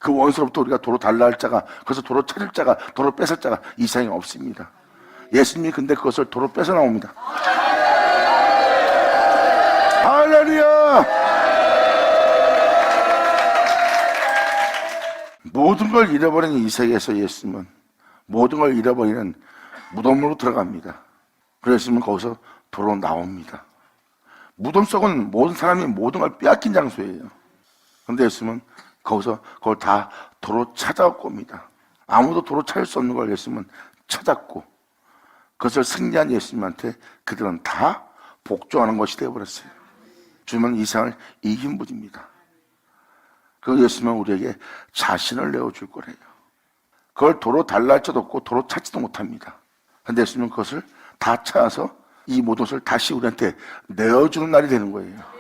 A: 그 원수로부터 우리가 도로 달라 할 자가, 그래서 도로 찾을 자가, 도로 뺏을 자가 이 세상에 없습니다. 예수님이 근데 그것을 도로 뺏어 나옵니다. 할렐루야! 모든 걸 잃어버린 이 세계에서 예수님은 모든 걸 잃어버리는 무덤으로 들어갑니다. 그래서 예수님은 거기서 도로 나옵니다. 무덤 속은 모든 사람이 모든 걸 빼앗긴 장소예요. 그런데 예수님은 거기서 그걸 다 도로 찾아올 겁니다. 아무도 도로 찾을 수 없는 걸 예수님은 찾았고 그것을 승리한 예수님한테 그들은 다 복종하는 것이 되어버렸어요. 주님은 이 세상을 이긴 분입니다. 그 예수님은 우리에게 자신을 내어줄 거래요. 그걸 도로 달라 할 자도 없고 도로 찾지도 못합니다. 그런데 예수님은 그것을 다 찾아서 이 모든 것을 다시 우리한테 내어주는 날이 되는 거예요.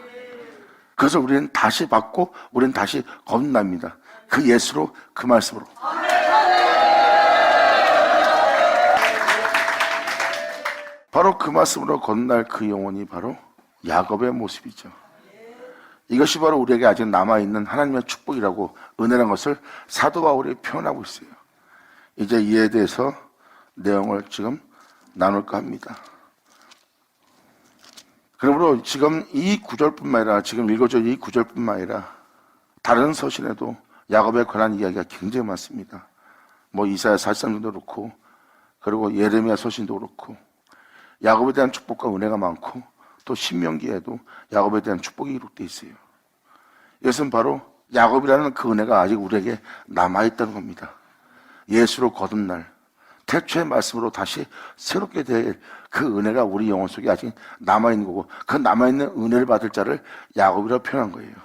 A: 그래서 우리는 다시 받고 우리는 다시 거듭납니다. 그 예수로, 그 말씀으로. 바로 그 말씀으로 거듭날 그 영혼이 바로 야곱의 모습이죠. 이것이 바로 우리에게 아직 남아있는 하나님의 축복이라고 은혜라는 것을 사도 바울이 표현하고 있어요. 이제 이에 대해서 내용을 지금 나눌까 합니다. 그러므로 지금 이 구절뿐만 아니라 지금 읽어준 이 구절뿐만 아니라 다른 서신에도 야곱에 관한 이야기가 굉장히 많습니다. 뭐 이사야 43장도 그렇고 그리고 예레미야 서신도 그렇고 야곱에 대한 축복과 은혜가 많고 또 신명기에도 야곱에 대한 축복이 기록되어 있어요. 이것은 바로 야곱이라는 그 은혜가 아직 우리에게 남아있다는 겁니다. 예수로 거듭날 태초의 말씀으로 다시 새롭게 될 그 은혜가 우리 영혼 속에 아직 남아있는 거고 그 남아있는 은혜를 받을 자를 야곱이라고 표현한 거예요.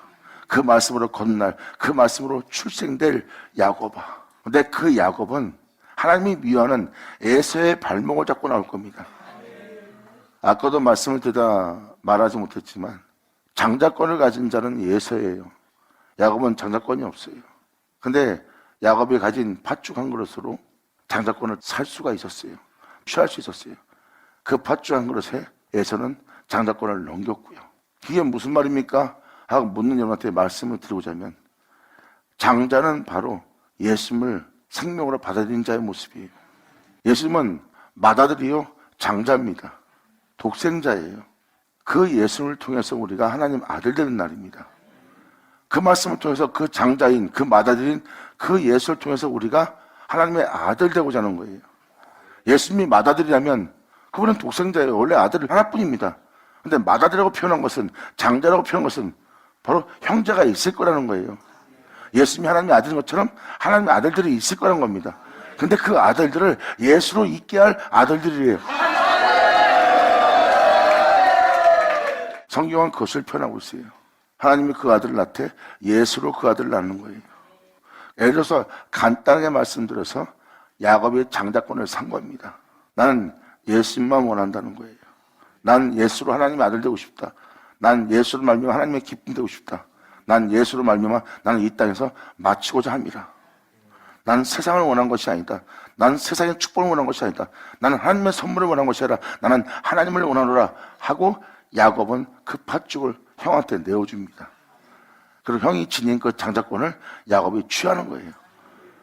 A: 그 말씀으로 거듭날 그 말씀으로 출생될 야곱아. 근데 그 야곱은 하나님이 미워하는 에서의 발목을 잡고 나올 겁니다. 아까도 말씀을 드다 말하지 못했지만 장자권을 가진 자는 에서예요. 야곱은 장자권이 없어요. 근데 야곱이 가진 팥죽 한 그릇으로 장자권을 살 수가 있었어요. 취할 수 있었어요. 그 팥죽 한 그릇에 에서는 장자권을 넘겼고요. 이게 무슨 말입니까? 하고 묻는 여러분한테 말씀을 드리고자 하면 장자는 바로 예수님을 생명으로 받아들인 자의 모습이에요. 예수님은 맏아들이요 장자입니다. 독생자예요. 그 예수를 통해서 우리가 하나님 아들 되는 날입니다. 그 말씀을 통해서 그 장자인 그 맏아들인 그 예수를 통해서 우리가 하나님의 아들 되고자 하는 거예요. 예수님이 맏아들이라면 그분은 독생자예요. 원래 아들 하나뿐입니다. 근데 맏아들이라고 표현한 것은 장자라고 표현한 것은 바로 형제가 있을 거라는 거예요. 예수님이 하나님의 아들인 것처럼 하나님의 아들들이 있을 거라는 겁니다. 근데 그 아들들을 예수로 있게 할 아들들이에요. 성경은 그것을 표현하고 있어요. 하나님이 그 아들을 낳되 예수로 그 아들을 낳는 거예요. 예를 들어서 간단하게 말씀드려서 야곱이 장자권을 산 겁니다. 나는 예수님만 원한다는 거예요. 난 예수로 하나님의 아들 되고 싶다. 난 예수로 말미암아 하나님의 기쁨 되고 싶다. 난 예수로 말미암아 나는 이 땅에서 마치고자 합니다. 나는 세상을 원한 것이 아니다. 나는 세상의 축복을 원한 것이 아니다. 나는 하나님의 선물을 원한 것이 아니라 나는 하나님을 원하노라 하고 야곱은 그 팥죽을 형한테 내어줍니다. 그리고 형이 지닌 그 장자권을 야곱이 취하는 거예요.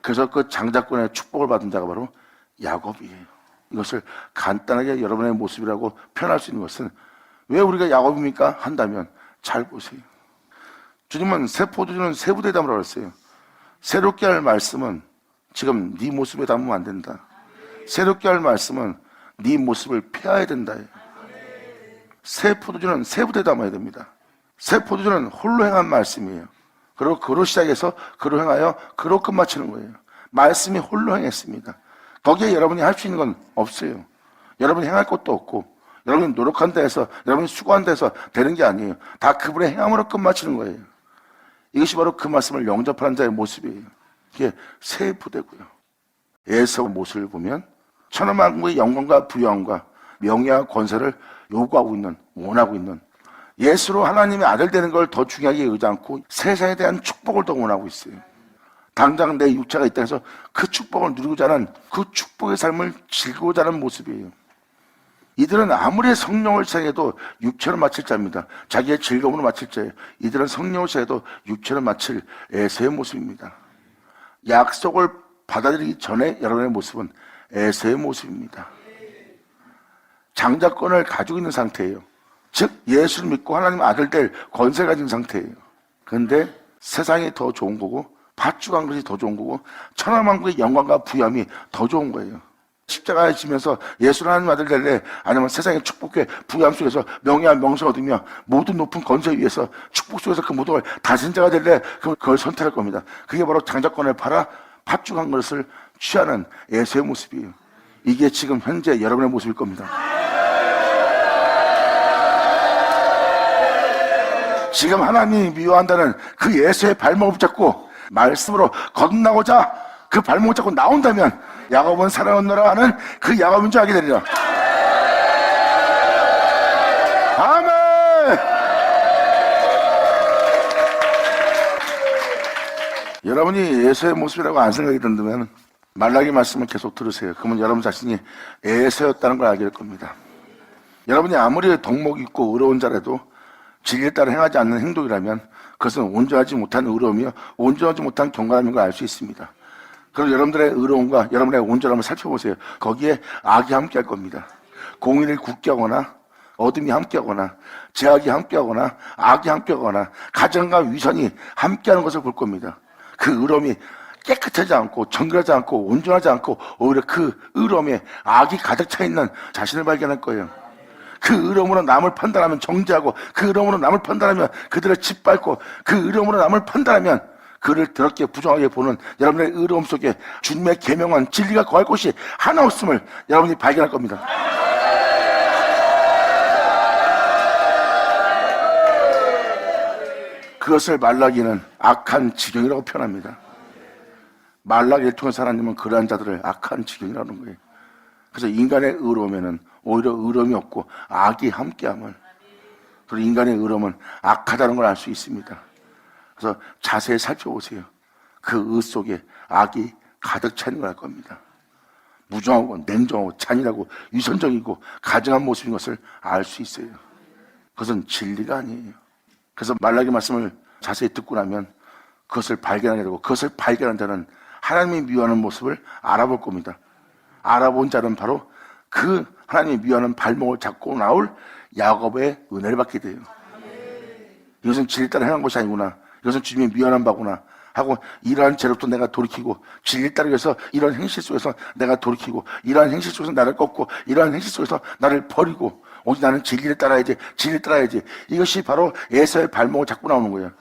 A: 그래서 그 장자권의 축복을 받은 자가 바로 야곱이에요. 이것을 간단하게 여러분의 모습이라고 표현할 수 있는 것은 왜 우리가 야곱입니까? 한다면 잘 보세요. 주님은 새 포도주는 새 부대에 담으라고 했어요. 새롭게 할 말씀은 지금 네 모습에 담으면 안 된다. 새롭게 할 말씀은 네 모습을 폐하야 된다. 새 포도주는 새 부대에 담아야 됩니다. 새 포도주는 홀로 행한 말씀이에요. 그리고 그로 시작해서 그로 행하여 그로 끝마치는 거예요. 말씀이 홀로 행했습니다. 거기에 여러분이 할 수 있는 건 없어요. 여러분이 행할 것도 없고 여러분이 노력한다 해서 여러분이 수고한다 해서 되는 게 아니에요. 다 그분의 행함으로 끝마치는 거예요. 이것이 바로 그 말씀을 영접하는 자의 모습이에요. 이게 새 부대고요. 에서 모습을 보면 천하만국의 영광과 부여함과 명예와 권세를 요구하고 있는, 원하고 있는, 예수로 하나님의 아들 되는 걸 더 중요하게 여기지 않고 세상에 대한 축복을 더 원하고 있어요. 당장 내 육체가 있다 해서 그 축복을 누리고자 하는, 그 축복의 삶을 즐기고자 하는 모습이에요. 이들은 아무리 성령을 사용해도 육체를 마칠 자입니다. 자기의 즐거움으로 마칠 자예요. 이들은 성령을 사용해도 육체를 마칠 에서의 모습입니다. 약속을 받아들이기 전에 여러분의 모습은 에서의 모습입니다. 장자권을 가지고 있는 상태예요. 즉 예수를 믿고 하나님 아들 될 권세 가진 상태예요. 그런데 세상이 더 좋은 거고 팥죽한 것이 더 좋은 거고 천하만국의 영광과 부여함이 더 좋은 거예요. 십자가에 지면서 예수를 하나님 아들 될래, 아니면 세상의 축복의 부여함 속에서 명예와 명성 얻으며 모든 높은 권세 위에서 축복 속에서 그 모든 걸 다스린 자가 될래, 그럼 그걸 선택할 겁니다. 그게 바로 장자권을 팔아 팥죽한 것을 취하는 예수의 모습이에요. 이게 지금 현재 여러분의 모습일 겁니다. 지금 하나님이 미워한다는 그 예수의 발목을 붙잡고 말씀으로 거듭나고자 그 발목을 잡고 나온다면 야곱은 살아온노라 하는 그 야곱인 줄 알게 되리라. 아멘. 여러분이 예수의 모습이라고 안 생각이 든다면 말라기 말씀을 계속 들으세요. 그러면 여러분 자신이 예수였다는 걸 알게 될 겁니다. 여러분이 아무리 덕목 있고 의로운 자라도 진리에 따라 행하지 않는 행동이라면 그것은 온전하지 못한 의로움이요 온전하지 못한 경건함인 걸 알 수 있습니다. 그럼 여러분들의 의로움과 여러분의 온전함을 살펴보세요. 거기에 악이 함께할 겁니다. 공의를 굳게 하거나 어둠이 함께하거나 제약이 함께하거나 악이 함께하거나 가정과 위선이 함께하는 것을 볼 겁니다. 그 의로움이 깨끗하지 않고 정결하지 않고 온전하지 않고 오히려 그 의로움에 악이 가득 차 있는 자신을 발견할 거예요. 그 의로움으로 남을 판단하면 정죄하고 그 의로움으로 남을 판단하면 그들을 짓밟고 그 의로움으로 남을 판단하면 그를 더럽게 부정하게 보는 여러분의 의로움 속에 주님의 계명한 진리가 거할 곳이 하나 없음을 여러분이 발견할 겁니다. 그것을 말라기는 악한 지경이라고 표현합니다. 말라기를 통해서 하나님은 그러한 자들을 악한 지경이라는 거예요. 그래서 인간의 의로움에는 오히려 의로움이 없고 악이 함께함을, 그리고 인간의 의로움은 악하다는 걸 알 수 있습니다. 그래서 자세히 살펴보세요. 그 의 속에 악이 가득 차 있는 걸 알 겁니다. 무정하고 냉정하고 잔인하고 위선적이고 가증한 모습인 것을 알 수 있어요. 그것은 진리가 아니에요. 그래서 말라기 말씀을 자세히 듣고 나면 그것을 발견하게 되고 그것을 발견한 자는 하나님이 미워하는 모습을 알아볼 겁니다. 알아본 자는 바로 그 하나님이 미워하는 발목을 잡고 나올 야곱의 은혜를 받게 돼요. 이것은 진리 따라 행한 것이 아니구나, 이것은 주님이 미워하는 바구나 하고 이러한 죄로부터 내가 돌이키고 진리 따르기 위해서 이런 행실 속에서 내가 돌이키고 이러한 행실 속에서 나를 꺾고 이러한 행실 속에서 나를 버리고 오직 나는 진리를 따라야지, 진리를 따라야지. 이것이 바로 에서의 발목을 잡고 나오는 거예요.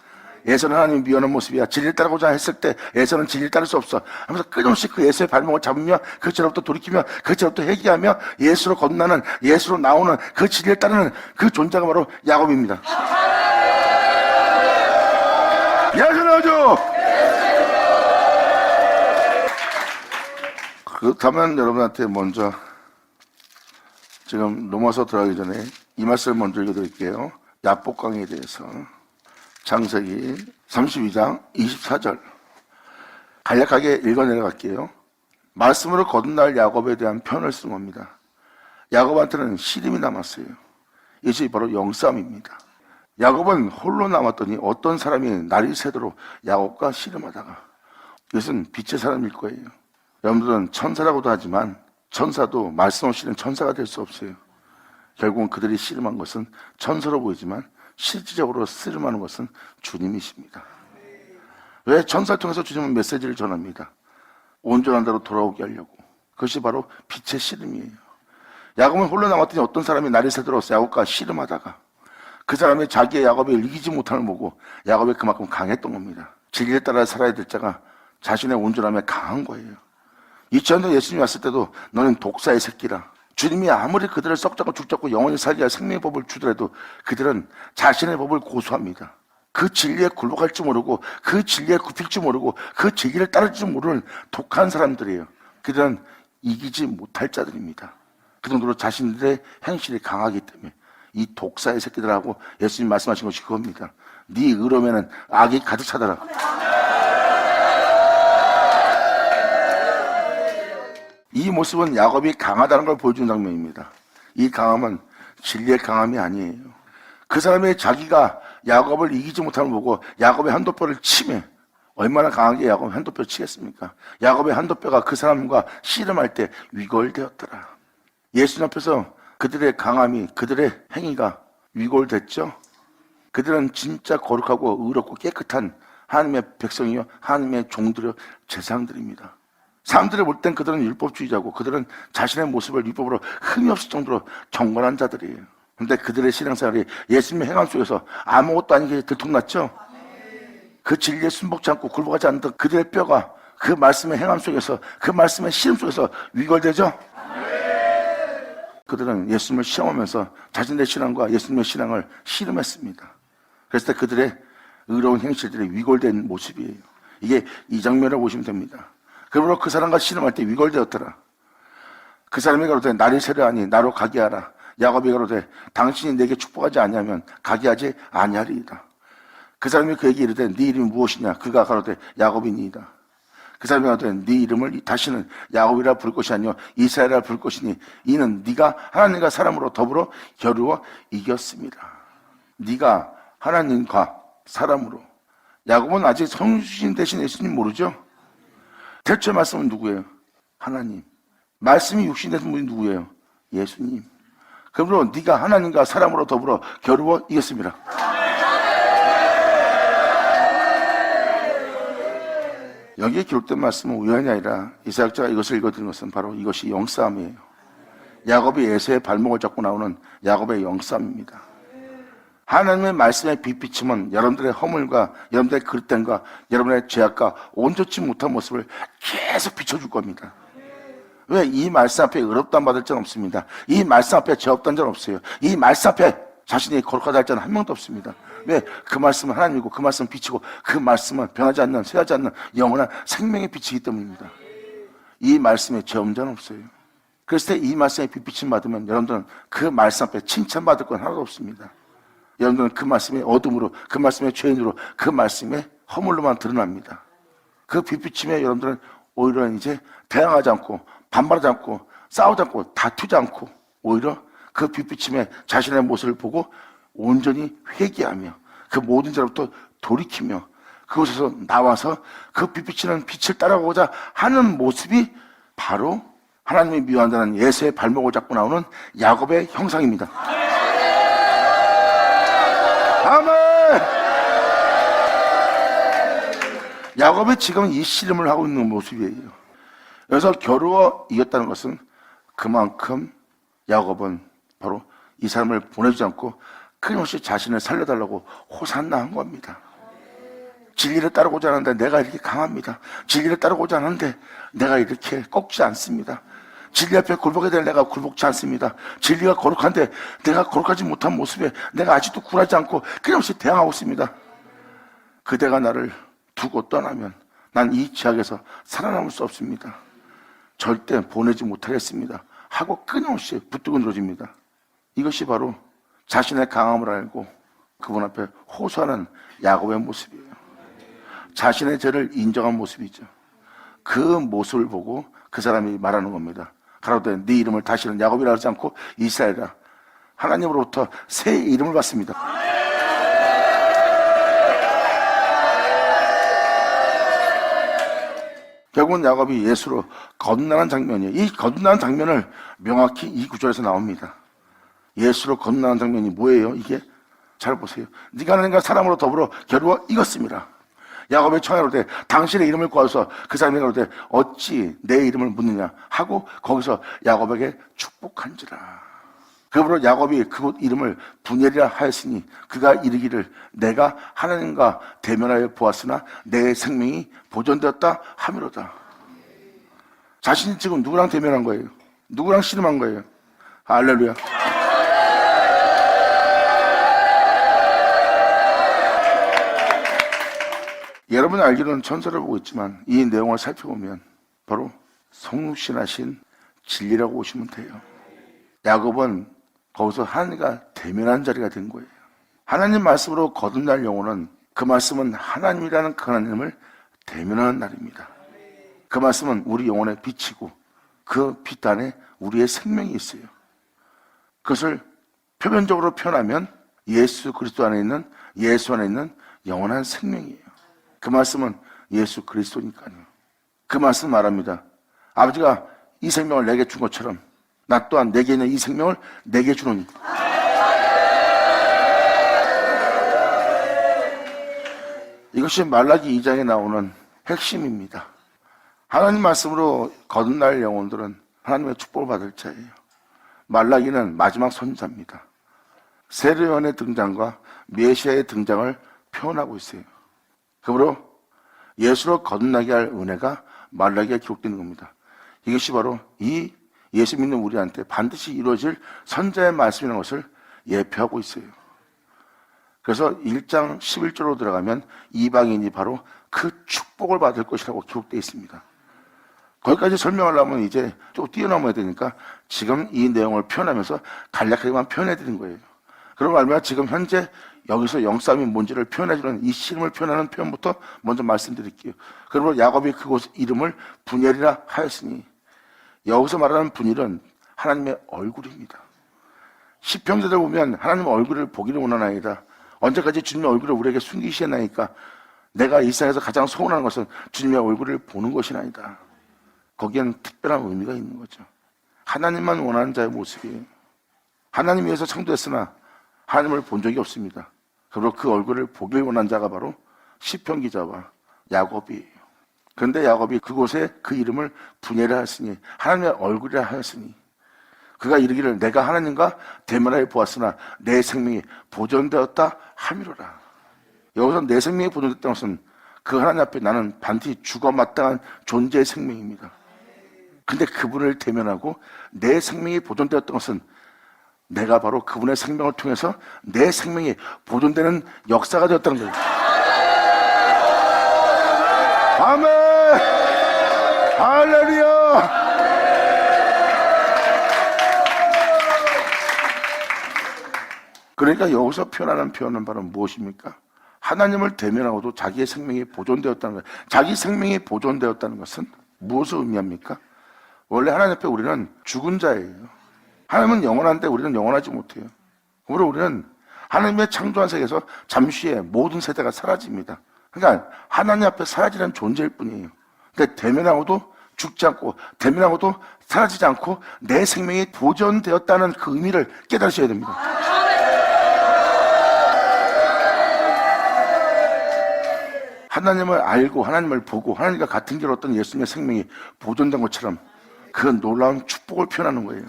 A: 에서는 하나님이 미워하는 모습이야. 진리를 따르고자 했을 때 에서는 진리를 따를 수 없어 하면서 끊임없이 그 예수의 발목을 잡으며 그 죄로부터 돌이키며 그 죄로부터 회개하며 예수로 건너는, 예수로 나오는 그 진리를 따르는 그 존재가 바로 야곱입니다. 예수 나오죠. 그렇다면 여러분한테 먼저 지금 로마서 들어가기 전에 이 말씀을 먼저 읽어드릴게요. 야복강에 대해서. 창세기 32장 24절 간략하게 읽어 내려갈게요. 말씀으로 거듭날 야곱에 대한 편을 쓴 겁니다. 야곱한테는 시름이 남았어요. 이것이 바로 영싸움입니다. 야곱은 홀로 남았더니 어떤 사람이 날이 새도록 야곱과 씨름하다가, 이것은 빛의 사람일 거예요. 여러분들은 천사라고도 하지만 천사도 말씀 없이는 천사가 될 수 없어요. 결국은 그들이 씨름한 것은 천사로 보이지만 실질적으로 씨름하는 것은 주님이십니다. 왜? 천사를 통해서 주님은 메시지를 전합니다. 온전한 대로 돌아오게 하려고. 그것이 바로 빛의 씨름이에요. 야곱은 홀로 남았더니 어떤 사람이 날이 새도록 야곱과 씨름하다가 그 사람이 자기의 야곱을 이기지 못함을 보고 야곱이 그만큼 강했던 겁니다. 진리에 따라 살아야 될 자가 자신의 온전함에 강한 거예요. 2000년 예수님이 왔을 때도 너는 독사의 새끼라. 주님이 아무리 그들을 썩자고 죽자고 영원히 살게 할 생명의 법을 주더라도 그들은 자신의 법을 고수합니다. 그 진리에 굴복할 줄 모르고 그 진리에 굽힐 줄 모르고 그 진리를 따를 줄 모르는 독한 사람들이에요. 그들은 이기지 못할 자들입니다. 그 정도로 자신들의 행실이 강하기 때문에 이 독사의 새끼들하고 예수님 말씀하신 것이 그겁니다. 네 의로면은 악이 가득 차더라. 이 모습은 야곱이 강하다는 걸 보여주는 장면입니다. 이 강함은 진리의 강함이 아니에요. 그 사람이 자기가 야곱을 이기지 못함을 보고 야곱의 한도뼈를 치매 얼마나 강하게 야곱의 한도뼈를 치겠습니까? 야곱의 한도뼈가 그 사람과 씨름할 때 위골되었더라. 예수님 앞에서 그들의 강함이, 그들의 행위가 위골됐죠? 그들은 진짜 거룩하고 의롭고 깨끗한 하나님의 백성이요 하나님의 종들이요 제사장들입니다. 사람들이 볼 땐 그들은 율법주의자고 그들은 자신의 모습을 율법으로 흠이 없을 정도로 경건한 자들이에요. 그런데 그들의 신앙생활이 예수님의 행함 속에서 아무것도 아닌 게 들통났죠? 그 진리에 순복지 않고 굴복하지 않던 그들의 뼈가 그 말씀의 행함 속에서 그 말씀의 시름 속에서 위골되죠? 그들은 예수님을 시험하면서 자신의 신앙과 예수님의 신앙을 씨름했습니다. 그래서 그들의 의로운 행실들이 위골된 모습이에요. 이게 이 장면을 보시면 됩니다. 그러므로 그 사람과 씨름할 때 위골되었더라. 그 사람이 가로되 나를 세려하니 나로 가게 하라. 야곱이 가로되 당신이 내게 축복하지 아니하면 가게 하지 아니하리이다. 그 사람이 그에게 이르되 네 이름이 무엇이냐? 그가 가로되 야곱이니이다. 그 사람이 가로되 네 이름을 다시는 야곱이라 부를 것이 아니요 이스라엘이라 부를 것이니 이는 네가 하나님과 사람으로 더불어 겨루어 이겼습니다. 네가 하나님과 사람으로. 야곱은 아직 성신 대신 예수님 모르죠? 대체 말씀은 누구예요? 하나님. 말씀이 육신 된 분이 누구예요? 예수님. 그러므로 네가 하나님과 사람으로 더불어 겨루어 이겼습니다. 여기에 기록된 말씀은 우연이 아니라 이사야자가 이것을 읽어드린 것은 바로 이것이 영싸움이에요. 야곱이 에서의 발목을 잡고 나오는 야곱의 영싸움입니다. 하나님의 말씀의 빛비침은 여러분들의 허물과 여러분들의 그릇됨과 여러분의 죄악과 온전치 못한 모습을 계속 비춰줄 겁니다. 왜? 이 말씀 앞에 의롭다는 받을 자는 없습니다. 이 말씀 앞에 죄 없다는 자는 없어요. 이 말씀 앞에 자신이 거룩하다 할 자는 한 명도 없습니다. 왜? 그 말씀은 하나님이고 그 말씀은 빛이고 그 말씀은 변하지 않는 쇠하지 않는 영원한 생명의 빛이기 때문입니다. 이 말씀에 죄 없는 자는 없어요. 그래서 이 말씀에 빛비침 받으면 여러분들은 그 말씀 앞에 칭찬받을 건 하나도 없습니다. 여러분들은 그 말씀의 어둠으로 그 말씀의 죄인으로 그 말씀의 허물로만 드러납니다. 그 빛비침에 여러분들은 오히려 이제 대항하지 않고 반발하지 않고 싸우지 않고 다투지 않고 오히려 그 빛비침에 자신의 모습을 보고 온전히 회개하며 그 모든 죄로부터 돌이키며 그곳에서 나와서 그 빛비치는 빛을 따라가고자 하는 모습이 바로 하나님이 미워한다는 예수의 발목을 잡고 나오는 야곱의 형상입니다. 아멘! 야곱이 지금 이 씨름을 하고 있는 모습이에요. 그래서 겨루어 이겼다는 것은 그만큼 야곱은 바로 이 사람을 보내주지 않고 끊임없이 자신을 살려달라고 호산나 한 겁니다. 진리를 따르고자 하는데 내가 이렇게 강합니다. 진리를 따르고자 하는데 내가 이렇게 꺾지 않습니다. 진리 앞에 굴복해야 될 내가 굴복지 않습니다. 진리가 거룩한데 내가 거룩하지 못한 모습에 내가 아직도 굴하지 않고 끊임없이 대항하고 있습니다. 그대가 나를 두고 떠나면 난 이 죄악에서 살아남을 수 없습니다. 절대 보내지 못하겠습니다. 하고 끊임없이 붙들고 늘어집니다. 이것이 바로 자신의 강함을 알고 그분 앞에 호소하는 야곱의 모습이에요. 자신의 죄를 인정한 모습이죠. 그 모습을 보고 그 사람이 말하는 겁니다. 가로되 네 이름을 다시는 야곱이라 하지 않고 이스라엘이라. 하나님으로부터 새 이름을 받습니다. 결국은 야곱이 예수로 거듭나는 장면이에요. 이 거듭나는 장면을 명확히 이 구절에서 나옵니다. 예수로 거듭나는 장면이 뭐예요? 이게 잘 보세요. 네가 하나님과 사람으로 더불어 겨루어 이겼습니다. 야곱의 청하로되 당신의 이름을 구하소서. 그 사람이 가로되 어찌 내 이름을 묻느냐 하고 거기서 야곱에게 축복한지라. 그러므로 야곱이 그곳 이름을 분엘이라 하였으니 그가 이르기를 내가 하나님과 대면하여 보았으나 내 생명이 보존되었다 하미로다. 자신이 지금 누구랑 대면한 거예요? 누구랑 씨름한 거예요? 할렐루야. 여러분이 알기로는 천사를 보고 있지만 이 내용을 살펴보면 바로 성육신하신 진리라고 보시면 돼요. 야곱은 거기서 하나님과 대면한 자리가 된 거예요. 하나님 말씀으로 거듭날 영혼은 그 말씀은 하나님이라는 그 하나님을 대면하는 날입니다. 그 말씀은 우리 영혼에 비치고 그 빛 안에 우리의 생명이 있어요. 그것을 표면적으로 표현하면 예수 그리스도 안에 있는 영원한 생명이에요. 그 말씀은 예수 그리스도니까요. 그 말씀 말합니다. 아버지가 이 생명을 내게 준 것처럼 나 또한 내게 있는 이 생명을 내게 주노니. 이것이 말라기 2장에 나오는 핵심입니다. 하나님 말씀으로 거듭날 영혼들은 하나님의 축복을 받을 자예요. 말라기는 마지막 선지자입니다. 세례요한의 등장과 메시아의 등장을 표현하고 있어요. 그러므로 예수로 거듭나게 할 은혜가 말라기에 기록되는 겁니다. 이것이 바로 이 예수 믿는 우리한테 반드시 이루어질 선자의 말씀이라는 것을 예표하고 있어요. 그래서 1장 11절로 들어가면 이방인이 바로 그 축복을 받을 것이라고 기록되어 있습니다. 거기까지 설명하려면 이제 좀 뛰어넘어야 되니까 지금 이 내용을 표현하면서 간략하게만 표현해 드린 거예요. 그런 말미암아 지금 현재 여기서 영싸움이 뭔지를 표현해주는 이 씨름을 표현하는 표현부터 먼저 말씀드릴게요. 그러므로 야곱이 그곳 이름을 분엘이라 하였으니, 여기서 말하는 분일은 하나님의 얼굴입니다. 시편기를 보면 하나님의 얼굴을 보기를 원하나이다. 언제까지 주님의 얼굴을 우리에게 숨기시나이까? 내가 이 세상에서 가장 소원하는 것은 주님의 얼굴을 보는 것이나이다. 거기에는 특별한 의미가 있는 거죠. 하나님만 원하는 자의 모습이에요. 하나님 위해서 창조했으나 하나님을 본 적이 없습니다. 그리고 그 얼굴을 보길 원한 자가 바로 시편 기자와 야곱이에요. 그런데 야곱이 그곳에 그 이름을 분예라 하였으니, 하나님의 얼굴이라 하였으니, 그가 이르기를 내가 하나님과 대면하여 보았으나 내 생명이 보존되었다 함이로라. 여기서 내 생명이 보존됐다는 것은 그 하나님 앞에 나는 반드시 죽어 마땅한 존재의 생명입니다. 근데 그분을 대면하고 내 생명이 보존되었던 것은 내가 바로 그분의 생명을 통해서 내 생명이 보존되는 역사가 되었다는 거예요. 아멘! 할렐루야! 그러니까 여기서 표현하는 표현은 바로 무엇입니까? 하나님을 대면하고도 자기의 생명이 보존되었다는 거예요. 자기 생명이 보존되었다는 것은 무엇을 의미합니까? 원래 하나님 앞에 우리는 죽은 자예요. 하나님은 영원한데 우리는 영원하지 못해요. 그러므로 우리는 하나님의 창조한 세계에서 잠시 후에 모든 세대가 사라집니다. 그러니까 하나님 앞에 사라지는 존재일 뿐이에요. 근데 대면하고도 죽지 않고 대면하고도 사라지지 않고 내 생명이 보존되었다는 그 의미를 깨달으셔야 됩니다. 하나님을 알고 하나님을 보고 하나님과 같은 길을 얻던 예수님의 생명이 보존된 것처럼 그 놀라운 축복을 표현하는 거예요.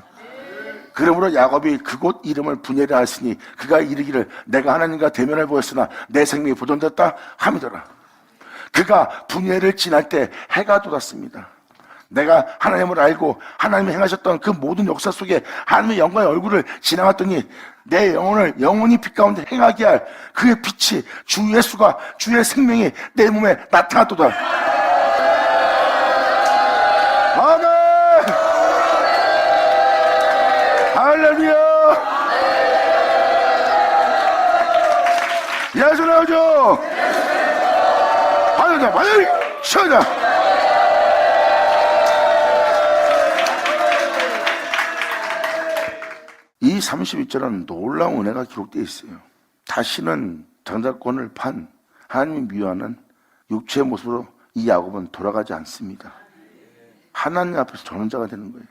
A: 그러므로 야곱이 그곳 이름을 분예라 하시니 그가 이르기를 내가 하나님과 대면을 보였으나 내 생명이 보존됐다 함이더라. 그가 분예를 지날 때 해가 돋았습니다. 내가 하나님을 알고 하나님이 행하셨던 그 모든 역사 속에 하나님의 영광의 얼굴을 지나갔더니 내 영혼을 영원히 빛 가운데 행하게 할 그의 빛이 주 예수가 주의 생명이 내 몸에 나타났도다. 아멘! 할렐루야! 예수 나오죠? 할렐루야! 할렐루야! 시원하자! 이 32절은 놀라운 은혜가 기록되어 있어요. 다시는 장자권을 판 하나님이 미워하는 육체의 모습으로 이 야곱은 돌아가지 않습니다. 하나님 앞에서 전원자가 되는 거예요.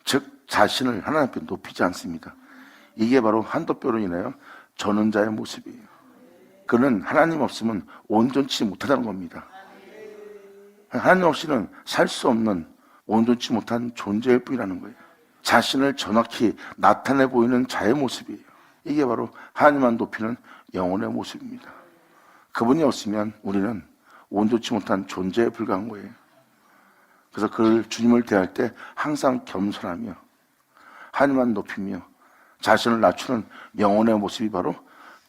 A: 즉 자신을 하나님 앞에 높이지 않습니다. 이게 바로 한도뼈로 인하여 전원자의 모습이에요. 그는 하나님 없으면 온전치 못하다는 겁니다. 하나님 없이는 살 수 없는 온전치 못한 존재일 뿐이라는 거예요. 자신을 정확히 나타내 보이는 자의 모습이에요. 이게 바로 하나님만 높이는 영혼의 모습입니다. 그분이 없으면 우리는 온전치 못한 존재에 불과한 거예요. 그래서 그 주님을 대할 때 항상 겸손하며 하나님만 높이며 자신을 낮추는 영혼의 모습이 바로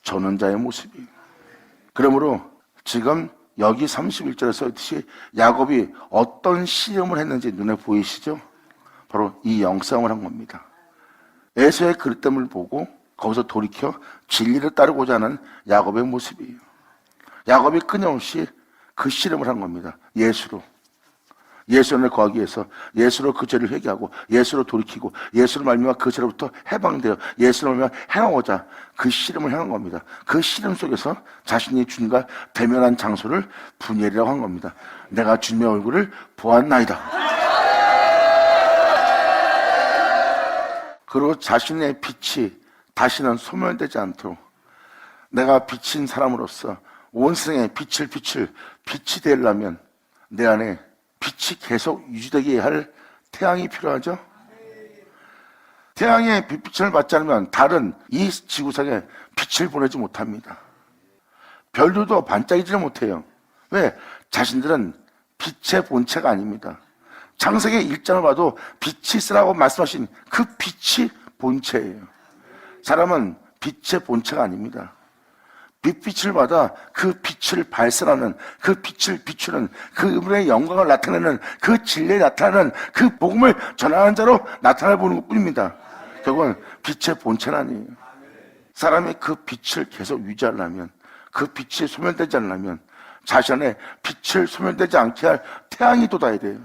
A: 전원자의 모습이에요. 그러므로 지금 여기 31절에 써있듯이 야곱이 어떤 시험을 했는지 눈에 보이시죠? 바로 이 영싸움을 한 겁니다. 에서의 그릇됨을 보고 거기서 돌이켜 진리를 따르고자 하는 야곱의 모습이에요. 야곱이 끊임없이 그 씨름을 한 겁니다. 예수로. 예수 안에 거하기 위해서 예수로 그 죄를 회개하고 예수로 돌이키고 예수로 말미암아 그 죄로부터 해방되어 예수로 말미암아 행하고자 그 씨름을 행한 겁니다. 그 씨름 속에서 자신이 주님과 대면한 장소를 분예리라고 한 겁니다. 내가 주님의 얼굴을 보았나이다. 그리고 자신의 빛이 다시는 소멸되지 않도록 내가 비친 사람으로서 온 세상에 빛이 되려면 내 안에 빛이 계속 유지되게 할 태양이 필요하죠. 태양의 빛을 받지 않으면 달은 이 지구상에 빛을 보내지 못합니다. 별들도 반짝이지를 못해요. 왜? 자신들은 빛의 본체가 아닙니다. 창세기 1장을 봐도 빛이 있으라고 말씀하신 그 빛이 본체예요. 사람은 빛의 본체가 아닙니다. 빛빛을 받아 그 빛을 발산하는, 그 빛을 비추는, 그분의 영광을 나타내는, 그 진리에 나타나는, 그 복음을 전하는 자로 나타나 보는 것 뿐입니다. 결국은 빛의 본체는 아니에요. 사람이 그 빛을 계속 유지하려면, 그 빛이 소멸되지 않으려면 자신 안에 빛을 소멸되지 않게 할 태양이 돋아야 돼요.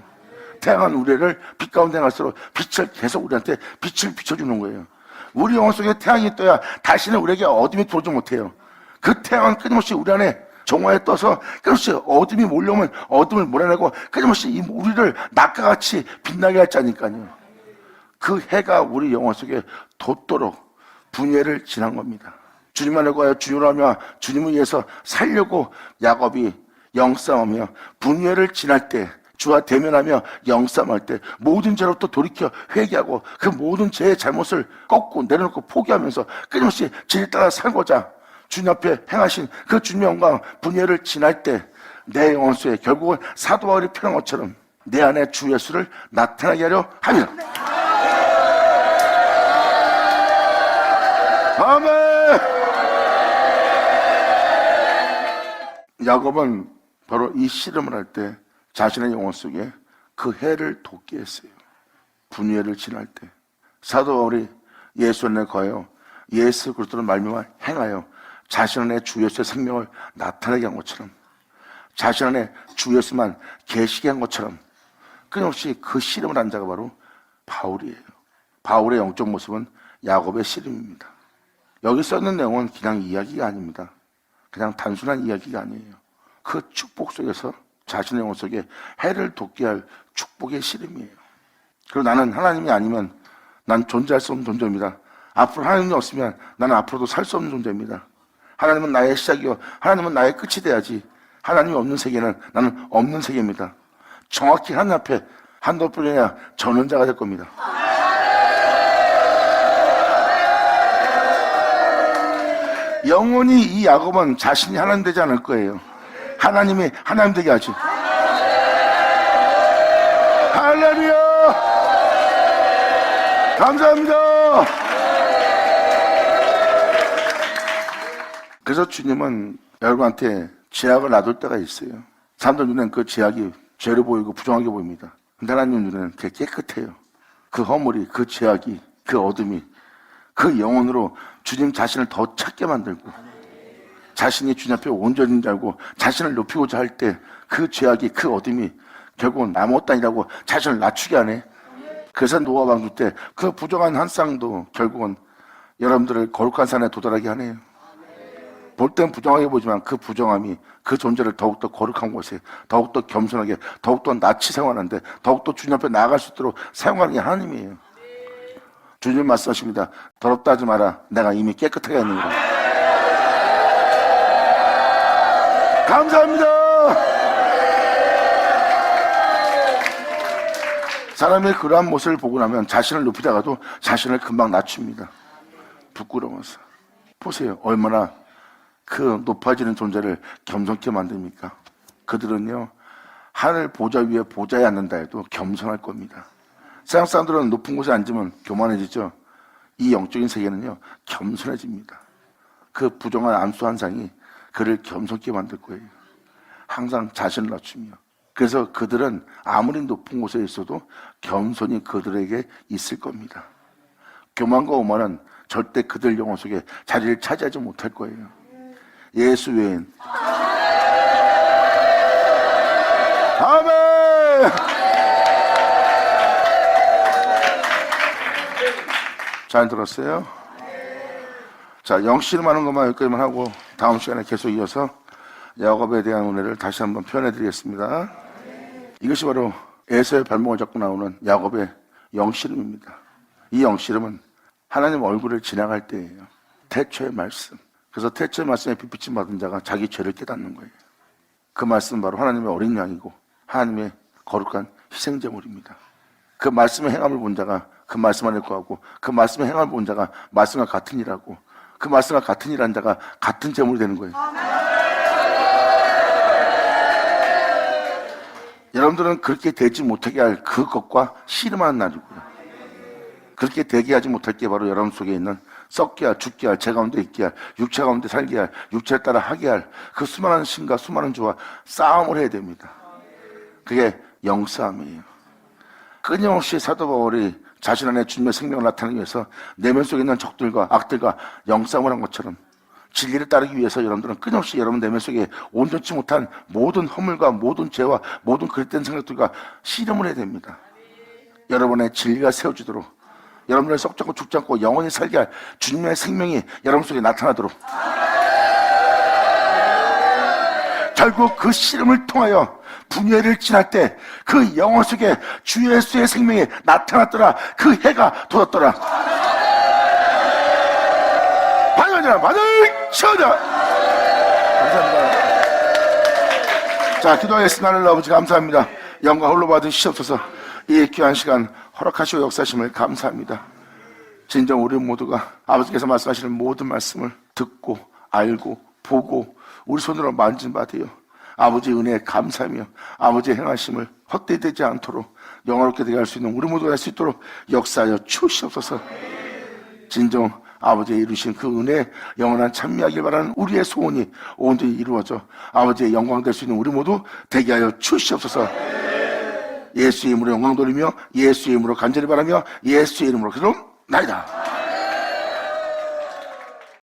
A: 태양은 우리를 빛 가운데 갈수록 빛을 계속 우리한테 빛을 비춰주는 거예요. 우리 영혼 속에 태양이 떠야 다시는 우리에게 어둠이 들어오지 못해요. 그 태양은 끊임없이 우리 안에 정화에 떠서 끊임없이 어둠이 몰려오면 어둠을 몰아내고 끊임없이 이 우리를 낮과 같이 빛나게 할 자니까요. 그 해가 우리 영혼 속에 돋도록 분예를 지난 겁니다. 주님 안에 거하여 주님을 하며 주님을 위해서 살려고 야곱이 영싸움하며 분예를 지날 때, 주와 대면하며 영싸움할 때 모든 죄로부터 돌이켜 회개하고 그 모든 죄의 잘못을 꺾고 내려놓고 포기하면서 끊임없이 진리 따라 살고자 주님 앞에 행하신 그 주님의 영광 분예를 지날 때 내 영혼 속에 결국은 사도 바울이 표현한 것처럼 내 안에 주 예수를 나타나게 하려 합니다. 아멘. 야곱은 바로 이 씨름을 할 때 자신의 영혼 속에 그 해를 돋게 했어요. 분예를 지날 때 사도 바울이 예수 안에 거하여 예수 그리스도를 말미암아 행하여 자신 안에 주 예수의 생명을 나타내게 한 것처럼 자신 안에 주 예수만 계시게 한 것처럼 끊임없이 그 씨름을 한 자가 바로 바울이에요. 바울의 영적 모습은 야곱의 씨름입니다. 여기 써있는 내용은 그냥 이야기가 아닙니다. 그냥 단순한 이야기가 아니에요. 그 축복 속에서 자신의 영혼 속에 해를 돋게 할 축복의 씨름이에요. 그리고 나는 하나님이 아니면 난 존재할 수 없는 존재입니다. 앞으로 하나님이 없으면 나는 앞으로도 살 수 없는 존재입니다. 하나님은 나의 시작이요 하나님은 나의 끝이 돼야지. 하나님이 없는 세계는 나는 없는 세계입니다. 정확히 하나님 앞에 한도뿐이냐 전원자가 될 겁니다. 영원히 이 야곱은 자신이 하나님 되지 않을 거예요. 하나님이 하나님 되게 하지. 할렐루야! 감사합니다. 그래서 주님은 여러분한테 제약을 놔둘 때가 있어요. 사람들 눈에는 그 제약이 죄로 보이고 부정하게 보입니다. 근데 하나님 눈에는 그게 깨끗해요. 그 허물이, 그 제약이, 그 어둠이 그 영혼으로 주님 자신을 더 찾게 만들고 자신이 주님 앞에 온전인 줄 알고 자신을 높이고자 할 때 그 죄악이, 그 어둠이 결국은 아무것도 아니라고 자신을 낮추게 하네. 그래서 노아 방주 때 그 부정한 한 쌍도 결국은 여러분들을 거룩한 산에 도달하게 하네요. 볼 땐 부정하게 보지만 그 부정함이 그 존재를 더욱더 거룩한 곳에 더욱더 겸손하게 더욱더 낯이 생활하는데 더욱더 주님 앞에 나아갈 수 있도록 사용하는 게 하나님이에요. 주님 말씀하십니다. 더럽다 하지 마라. 내가 이미 깨끗하게 했느니라. 감사합니다. 사람의 그러한 모습을 보고 나면 자신을 높이다가도 자신을 금방 낮춥니다. 부끄러워서. 보세요. 얼마나 그 높아지는 존재를 겸손케 만듭니까? 그들은요, 하늘 보좌 위에 보좌에 앉는다 해도 겸손할 겁니다. 세상 사람들은 높은 곳에 앉으면 교만해지죠. 이 영적인 세계는요, 겸손해집니다. 그 부정한 암수 한 상이 그를 겸손케 만들 거예요. 항상 자신을 낮추며 그래서 그들은 아무리 높은 곳에 있어도 겸손이 그들에게 있을 겁니다. 교만과 오만은 절대 그들 영혼 속에 자리를 차지하지 못할 거예요. 예수 외엔. 아멘. 잘 들었어요? 자, 영씨름하는 것만 여기까지만 하고 다음 시간에 계속 이어서 야곱에 대한 은혜를 다시 한번 표현해 드리겠습니다. 이것이 바로 에서의 발목을 잡고 나오는 야곱의 영씨름입니다. 이 영씨름은 하나님 얼굴을 지나갈 때예요. 태초의 말씀. 그래서 태초의 말씀에 빛비침 받은 자가 자기 죄를 깨닫는 거예요. 그 말씀은 바로 하나님의 어린 양이고 하나님의 거룩한 희생제물입니다. 그 말씀의 행함을 본 자가 그 말씀 안에 거하고 그 말씀의 행함을 본 자가 말씀과 같은 일하고 그 말씀과 같은 일한 자가 같은 제물이 되는 거예요. 여러분들은 그렇게 되지 못하게 할 그것과 씨름하는 날이고요. 그렇게 되게 하지 못할 게 바로 여러분 속에 있는 썩게 할, 죽게 할, 제 가운데 있게 할, 육체 가운데 살게 할, 육체를 따라 하게 할 그 수많은 신과 수많은 주와 싸움을 해야 됩니다. 그게 영싸움이에요. 끊임없이 사도 바울이 자신 안에 주님의 생명을 나타내기 위해서 내면 속에 있는 적들과 악들과 영싸움을 한 것처럼 진리를 따르기 위해서 여러분들은 끊임없이 여러분 내면 속에 온전치 못한 모든 허물과 모든 죄와 모든 그릇된 생각들과 씨름을 해야 됩니다. 여러분의 진리가 세워지도록 여러분을 썩지 않고 죽지 않고 영원히 살게 할 주님의 생명이 여러분 속에 나타나도록 결국 그 씨름을 통하여 분열을 지날 때 그 영혼 속에 주 예수의 생명이 나타났더라. 그 해가 돋았더라. 반연이라 반을 쳐자. 감사합니다. 자, 기도하겠습니다. 하늘 아버지 감사합니다. 영광 홀로 받으시옵소서. 이 귀한 시간 허락하시고 역사하심을 감사합니다. 진정 우리 모두가 아버지께서 말씀하시는 모든 말씀을 듣고 알고 보고 우리 손으로 만진 바 되어 아버지의 은혜에 감사하며 아버지의 행하심을 헛되지 않도록 영화롭게 되게 할 수 있는 우리 모두가 할 수 있도록 역사하여 주시옵소서. 진정 아버지의 이루신 그 은혜에 영원한 찬미하길 바라는 우리의 소원이 온전히 이루어져 아버지의 영광 될 수 있는 우리 모두 되게 하여 주시옵소서. 예수의 이름으로 영광 돌리며 예수의 이름으로 간절히 바라며 예수의 이름으로 그럼 나이다.